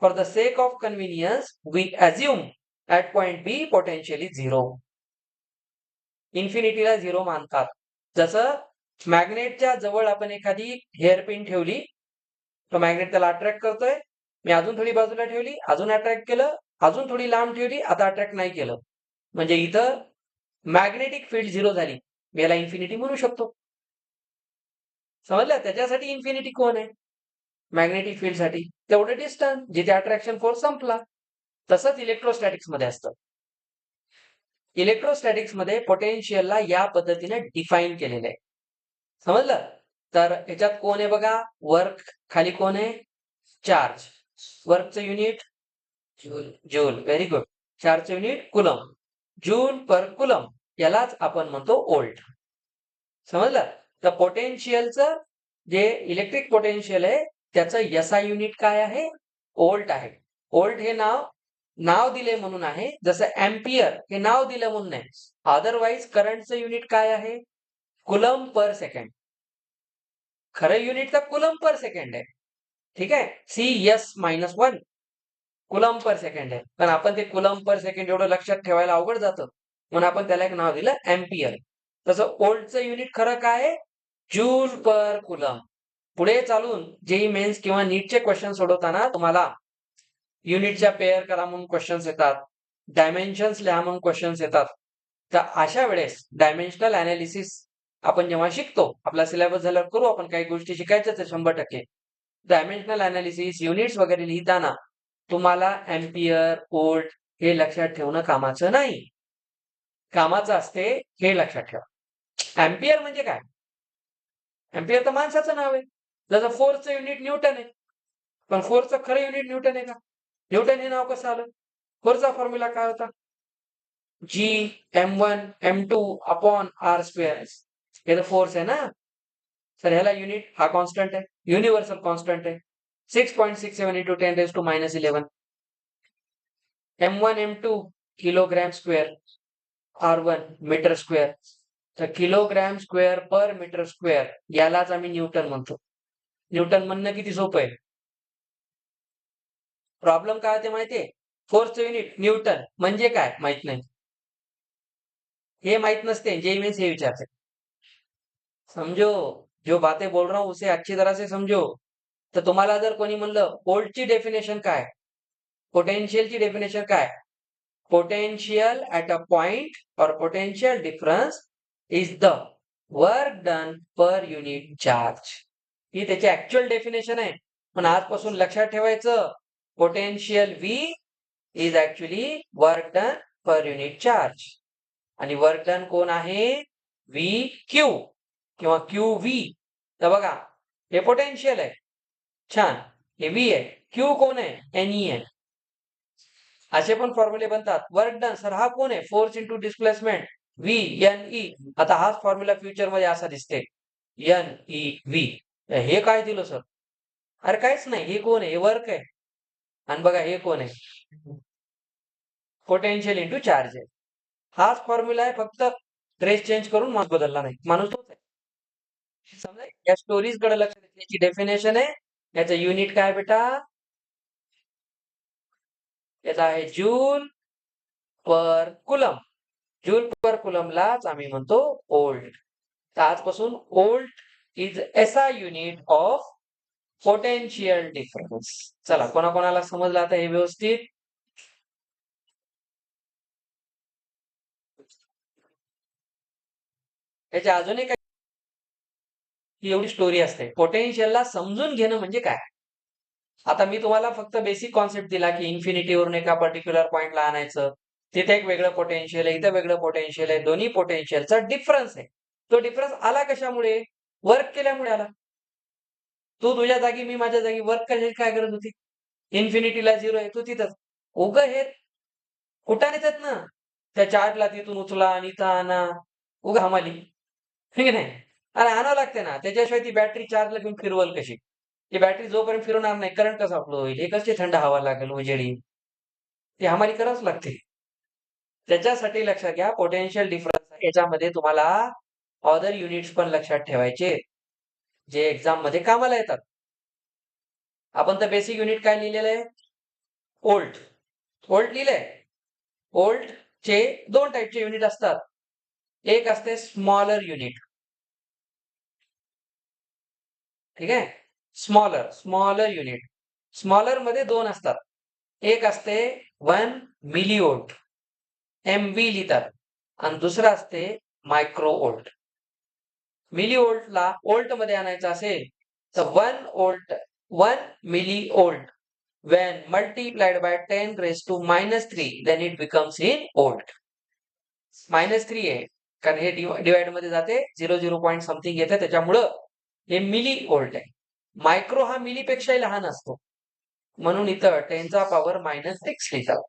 For the sake of convenience, we assume at point B potential is 0. इन्फिनिटीला 0 मानतात. जसं मॅग्नेटच्या जवळ आपण एखादी हेअरपिन ठेवली, तो मॅग्नेट त्याला अट्रॅक्ट करतोय. मी अजून थोडी बाजूला ठेवली, अजून अट्रॅक्ट केलं, अजून थोडी लांब ठेवली, आता अट्रॅक्ट नाही केलं, म्हणजे इथं मॅग्नेटिक फील्ड 0 झाली. मी याला इन्फिनिटी म्हणू शकतो. समजलं? त्याच्यासाठी इन्फिनिटी कोण आहे? मॅग्नेटिक फील्ड साठी तेवढं डिस्टन्स, जिथे अट्रॅक्शन फोर्स संपला. तसंच इलेक्ट्रोस्टॅटिक्स मध्ये असतं. इलेक्ट्रोस्टॅटिक्स मध्ये पोटेन्शियलला या पद्धतीने डिफाईन केलेलं आहे. समजलं? तर याच्यात कोण आहे बघा, वर्क खाली कोण आहे, चार्ज. वर्कचं युनिट जूल, व्हेरी गुड. चार्जचं unit coulomb, joule per coulomb, यालाच आपण म्हणतो ओल्ट. समजलं? तर पोटेन्शियलचं जे इलेक्ट्रिक पोटेन्शियल आहे त्याचं एसआय युनिट काय आहे, ओल्ट आहे. ओल्ट हे नाव दिले म्हणून आहे, जसं एम्पियर हे नाव दिलं म्हणून आहे. अदरवाईज करंटचं युनिट काय आहे, कुलम पर सेकंड. खरं युनिट तर कुलम पर सेकंड आहे. ठीक आहे, CS-1 कुलम पर सेकंड आहे, पण आपण ते कुलम पर सेकंड एवढं लक्षात ठेवायला अवघड जातं, म्हणून आपण त्याला एक नाव दिलं एम्पियर. तसं ओल्टचं युनिट खरं काय आहे, जूल पर कुलम. पुढे चालून जेई मेन्स किंवा नीटचे क्वेश्चन सोडवताना तुम्हाला युनिटच्या पेअर करा म्हणून क्वेश्चन्स येतात, डायमेन्शन्स लिहा म्हणून क्वेश्चन्स येतात. तर अशा वेळेस डायमेन्शनल अनालिसिस आपण जेव्हा शिकतो, आपला सिलेबस झाल्यावर करू आपण, काही गोष्टी शिकायच्याच आहे 100%. डायमेन्शनल अनालिसिस युनिट्स वगैरे लिहिताना तुम्हाला एम्पियर, वोल्ट हे लक्षात ठेवणं कामाचं नाही. कामाचं असते हे लक्षात ठेवा. एम्पियर म्हणजे काय, एम्पियर तर माणसाचं नाव आहे. जसं फोर्सचं युनिट न्यूटन आहे, पण फोर्सचं खरं युनिट न्यूटन आहे का? न्यूटन हे नाव कसं आलं? फोर्सचा फॉर्म्युला काय होता, G M1 M2 upon R square. हे तर फोर्स आहे ना सर, ह्याला युनिट हा कॉन्स्टंट आहे, युनिव्हर्सल कॉन्स्टंट आहे, 6.67 into 10⁻11. M1 M2 kilogram square, R1 metre square. तर किलोग्रॅम स्क्वेअर पर मीटर स्क्वेअर यालाच आम्ही न्यूटन म्हणतो. न्यूटन म्हणणं किती सोपं आहे. प्रॉब्लेम काय होते माहितीये, फोर्सचं युनिट न्यूटन म्हणजे काय माहित नाही, हे माहित नसते, जे मीन्स हे विचारते. समझो, जो बातें बोल रहा हूं उसे अच्छी तरह से समझो. तर तुम्हाला जर कोणी म्हणलं वोल्टची डेफिनेशन काय, पोटेन्शियलची डेफिनेशन काय, पोटेन्शियल ॲट अ पॉइंट और potential difference is the work done per unit charge. ही त्याची ऍक्च्युअल डेफिनेशन आहे. पण आजपासून लक्षात ठेवायचं, potential V is actually work done per unit charge. आणि वर्क डन कोण आहे, VQ किंवा QV. तर बघा, हे पोटेन्शियल आहे, छान, हे V आहे, Q कोण आहे, NE आहे. असे पण फॉर्म्युले बनतात. वर्क डन सर हा कोण आहे, फोर्स इंटू डिस्प्लेसमेंट, VNE. आता हाच फॉर्म्युला फ्युचर मध्ये असा दिसते, NEV. हे काय दिलं सर, अरे काहीच नाही, हे कोण आहे, हे वर्क आहे. आणि बघा हे कोण आहे, पोटेन्शियल इंटू चार्ज आहे. हाच फॉर्म्युला आहे, फक्त ड्रेस चेंज करून माणूस बदलला नाही, माणूस तोच आहे. समजा या स्टोरीज कडे लक्ष द्यायची डेफिनेशन आहे. याचं युनिट काय बेटा, याचा आहे joule per coulomb. Joule per कुलमलाच आम्ही म्हणतो ओल्ट. तर आजपासून volt is SI unit of potential difference. चला, कोणाकोणाला समजलं आता हे व्यवस्थित. याच्या अजून एक एवढी स्टोरी असते, पोटेन्शियलला समजून घेणं म्हणजे काय. आता मी तुम्हाला फक्त बेसिक कॉन्सेप्ट दिला की इन्फिनिटीवरून एका पर्टिक्युलर पॉइंटला आणायचं, तिथे एक वेगळं पोटेन्शियल आहे, इथं वेगळं पोटेन्शियल आहे, दोन्ही पोटेन्शियलचा डिफरन्स आहे. तो डिफरन्स आला कशामुळे, वर्क केल्यामुळे आला. तू तुझ्या जागी, मी माझ्या जागी, वर्क करायची काय गरज होती, इन्फिनिटीला 0 आहे, तू तिथंच उग हे कुठं नेतात ना, त्या चार्जला तिथून उचला आणि इथं आणा, उग हमाली, ठीक आहे नाही. अरे आणावं लागते ना, त्याच्याशिवाय ती बॅटरी चार्जला घेऊन फिरवल कशी. ती बॅटरी जोपर्यंत फिरवणार नाही, करंट कसा फ्लो होईल, हे कशी थंड हवा लागेल उजेडी, ती हमाली करावंच लागते. त्याच्यासाठी लक्षात घ्या, पोटेन्शियल डिफरन्स याच्यामध्ये तुम्हाला अदर युनिट्स पण लक्षात ठेवायचे, जे एक्झाम मध्ये कामाला येतात. आपण तर बेसिक युनिट काय लिहिलेलं आहे, ओल्ट. ओल्ट लिहिलंय. ओल्ट चे दोन टाईपचे युनिट असतात. एक असते स्मॉलर युनिट, ठीक आहे, स्मॉलर युनिट. स्मॉलर मध्ये दोन असतात, एक असते 1 मिली वोल्ट, MV लिहितात, आणि दुसरं असते मायक्रो वोल्ट. मिली वोल्टला वोल्ट मध्ये आणायचं असेल तर 1 milli volt when multiplied by 10 raised to -3 then it becomes in volt. -3 आहे कारण हे डिवाइड मध्ये जाते 0 पॉईंट समथिंग येते त्याच्यामुळं हे मिली वोल्ट आहे. मायक्रो हा मिली पेक्षाही लहान असतो म्हणून इथं 10 चा पॉवर -6 लिहितात.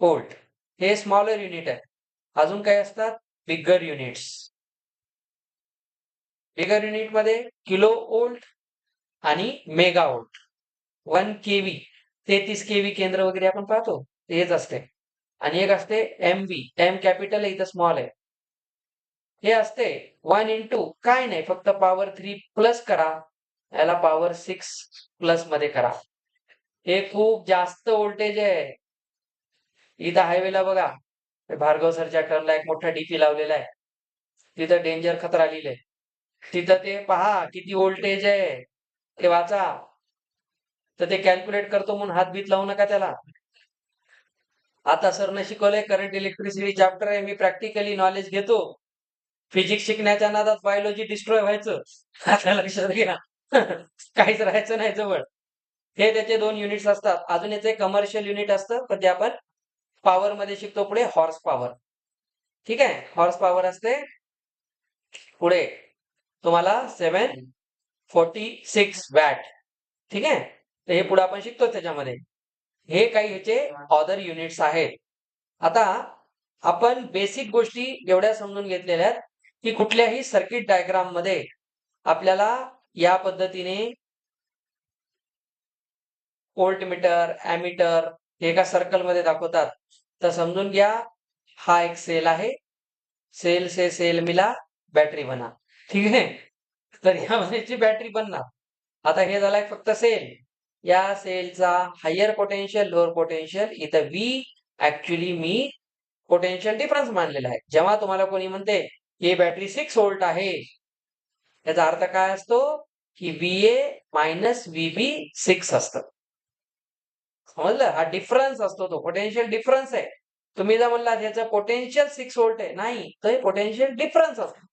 वोल्ट हे स्मॉलर युनिट आहे. अजून काय असतात बिगर युनिट्स. बिगर युनिट मध्ये किलो वोल्ट आणि मेगा वोल्ट. 1 केव्ही 33 केव्ही केंद्र वगैरे आपण पाहतो हेच असते. आणि एक असते MV, M कॅपिटल आहे इथं स्मॉल आहे. हे असते 1 इंटू काय नाही फक्त पॉवर 3 प्लस करा, याला पॉवर 6 प्लस मध्ये करा. हे खूप जास्त व्होल्टेज आहे. इथं हायवेला बघा भार्गव सरच्या टर्नला एक मोठा डीपी लावलेला आहे, तिथं डेंजर खतरा लिहिलंय, तिथं ते पहा किती व्होल्टेज आहे ते वाचा. तर ते कॅल्क्युलेट करतो म्हणून हात बीत लावू नका त्याला. आता सरने शिकवलंय करंट इलेक्ट्रिसिटी चॅप्टर आहे, मी प्रॅक्टिकली नॉलेज घेतो. फिजिक्स शिकण्याच्या नादात बायोलॉजी डिस्ट्रॉय व्हायचं आता लक्षात घ्या. काहीच राहायचं नाही जवळ. हे त्याचे 2 युनिट्स असतात. अजून याचे कमर्शियल युनिट असतं पण ते आपण पॉवर मध्ये शिकतो पुढे हॉर्स पॉवर. ठीक आहे, हॉर्स पॉवर असते पुढे तुम्हाला 746 वॅट. ठीक आहे, तर हे पुढे आपण शिकतो त्याच्यामध्ये. हे काही ह्याचे अदर युनिट्स आहेत. आता आपण बेसिक गोष्टी एवढ्या समजून घेतलेल्या आहेत की कुठल्याही सर्किट डायग्राम मध्ये आपल्याला या पद्धतीने व्होल्टमीटर, ॲमीटर हे एका सर्कल मध्ये दाखवतात. तर समजून घ्या हा एक सेल आहे, सेल से सेल मिला बॅटरी बना. ठीक आहे, तर याची बॅटरी बनणार. आता हे झालंय फक्त सेल. या सेलचा हायर पोटेन्शियल लोअर पोटेन्शियल इथं V ऍक्च्युली मी पोटेन्शियल डिफरन्स मानलेला आहे. जेव्हा तुम्हाला कोणी म्हणते ही बॅटरी 6 व्होल्ट आहे याचा अर्थ काय असतो की VA मायनस VB 6 असतं. समजलं, हा डिफरन्स असतो, तो पोटेन्शियल डिफरन्स आहे. तुम्ही जर म्हणला याचं पोटेन्शियल 6 व्होल्ट आहे, नाही तर पोटेन्शियल डिफरन्स असतो.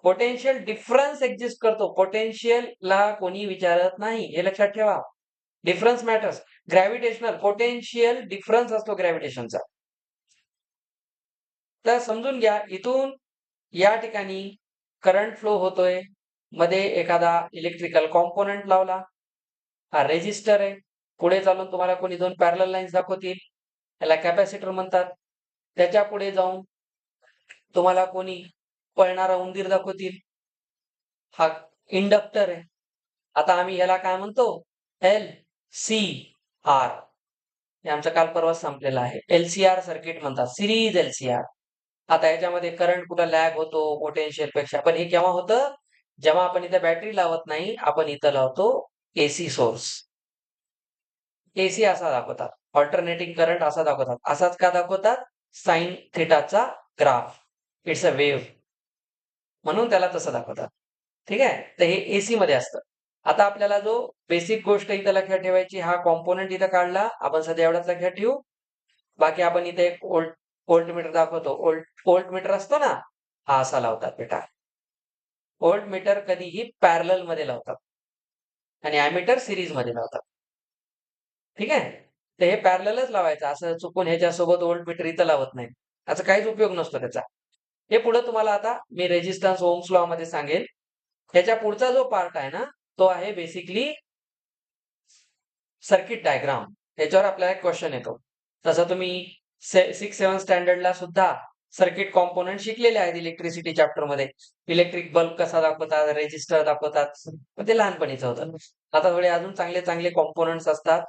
पोटेन्शियल डिफरन्स एक्झिस्ट करतो, पोटेन्शियल ला कोणी विचारत नाही, हे लक्षात ठेवा. Difference matters. Gravitational potential difference असतो ग्रॅव्हिटेशनचा. तर समजून घ्या इथून या ठिकाणी करंट फ्लो होतोय, मध्ये एखादा इलेक्ट्रिकल कॉम्पोनंट लावला, हा रेजिस्टर आहे. पुढे चालून तुम्हाला कोणी 2 पॅरलल लाईन्स दाखवतील, याला कॅपॅसिटर म्हणतात. त्याच्या पुढे जाऊन तुम्हाला कोणी पळणारा उंदीर दाखवतील, हा इंडक्टर आहे. आता आम्ही याला काय म्हणतो LCR. हे आमचं काल परवा संपलेलं आहे. LCR सर्किट म्हणतात, सिरीज LCR. आता याच्यामध्ये करंट कुठं लॅग होतो पोटेन्शियल पेक्षा, पण हे केव्हा होतं जेव्हा आपण इथे बॅटरी लावत नाही, आपण इथं लावतो AC सोर्स. AC असा दाखवतात, ऑल्टरनेटिंग करंट असा दाखवतात. असाच का दाखवतात, साइन थिटाचा ग्राफ, इट्स अ वेव्ह म्हणून त्याला तसं दाखवतात. ठीक आहे, तर हे AC मध्ये असतं. आता आपल्याला जो बेसिक गोष्ट इथं लक्षात ठेवायची, हा कॉम्पोनंट इथं काढला आपण सध्या एवढाच लक्षात ठेवू. बाकी आपण इथे एक व्होल्टमीटर दाखवतो. व्होल्टमीटर असतो ना, हा असा लावतात बेटा. व्होल्टमीटर कधीही पॅरलल मध्ये लावतात आणि ॲमीटर सिरीज मध्ये लावतात. ठीक आहे, तर हे पॅरललच लावायचं, असं चुकून ह्याच्यासोबत व्होल्टमीटर इथं लावत नाही, याचा काहीच उपयोग नसतो त्याचा. हे पुढे तुम्हाला आता मी रेजिस्टन्स ओम्स लॉ मध्ये सांगेल. ह्याच्या पुढचा जो पार्ट आहे ना, तो आहे बेसिकली सर्किट डायग्राम. याच्यावर आपल्याला एक क्वेश्चन येतो. तसं तुम्ही 6-7 स्टँडर्डला सुद्धा सर्किट कॉम्पोनंट शिकलेले आहेत इलेक्ट्रिसिटी चॅप्टर मध्ये. इलेक्ट्रिक बल्ब कसा दाखवतात, रेजिस्टर दाखवतात, ते लहानपणीच होतं. आता थोडे अजून चांगले चांगले कॉम्पोनंट्स असतात.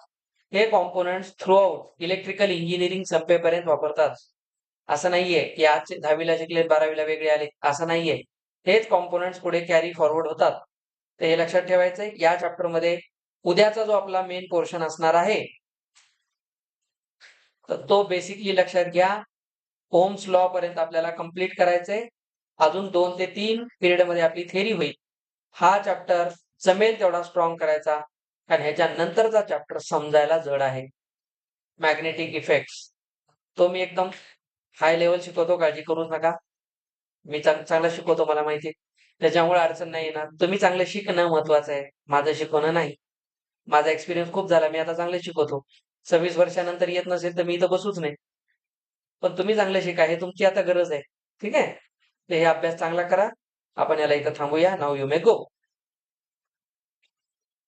हे components through out electrical engineering संपेपर्यंत वापरतात. असं नाहीये की आज 10वीला शिकले 12वीला वेगळे आले, असं नाहीये. हेच कॉम्पोनंट्स पुढे कॅरी फॉरवर्ड होतात. तर हे लक्षात ठेवायचंय. या चॅप्टर मध्ये उद्याचा जो आपला मेन पोर्शन असणार आहे, तर तो बेसिकली लक्षात घ्या, ओम्स लॉ पर्यंत आपल्याला कंप्लीट करायचंय. अजून 2 ते 3 पिरियड मध्ये आपली थेरी होईल. हा चॅप्टर जमेल तेवढा स्ट्रॉंग करायचा, कारण ह्याच्या नंतरचा चॅप्टर समजायला जड आहे. मॅग्नेटिक इफेक्ट्स, तो मी एकदम हाय लेवल शिकवतो, काळजी करूच नका. मी चांगला शिकवतो, मला माहिती आहे. त्याच्यामुळे अडचण नाही येणार. तुम्ही चांगलं शिकणं महत्वाचं आहे, माझं शिकवणं नाही. माझा एक्सपिरियन्स खूप झाला, मी आता चांगलं शिकवतो. 26 वर्षानंतर येत नसेल तर मी इथं बसूच नाही. पण तुम्ही चांगलं शिका, हे तुमची आता गरज आहे. ठीक आहे? तर हे अभ्यास चांगला करा. आपण याला इथं थांबूया. Now you may go.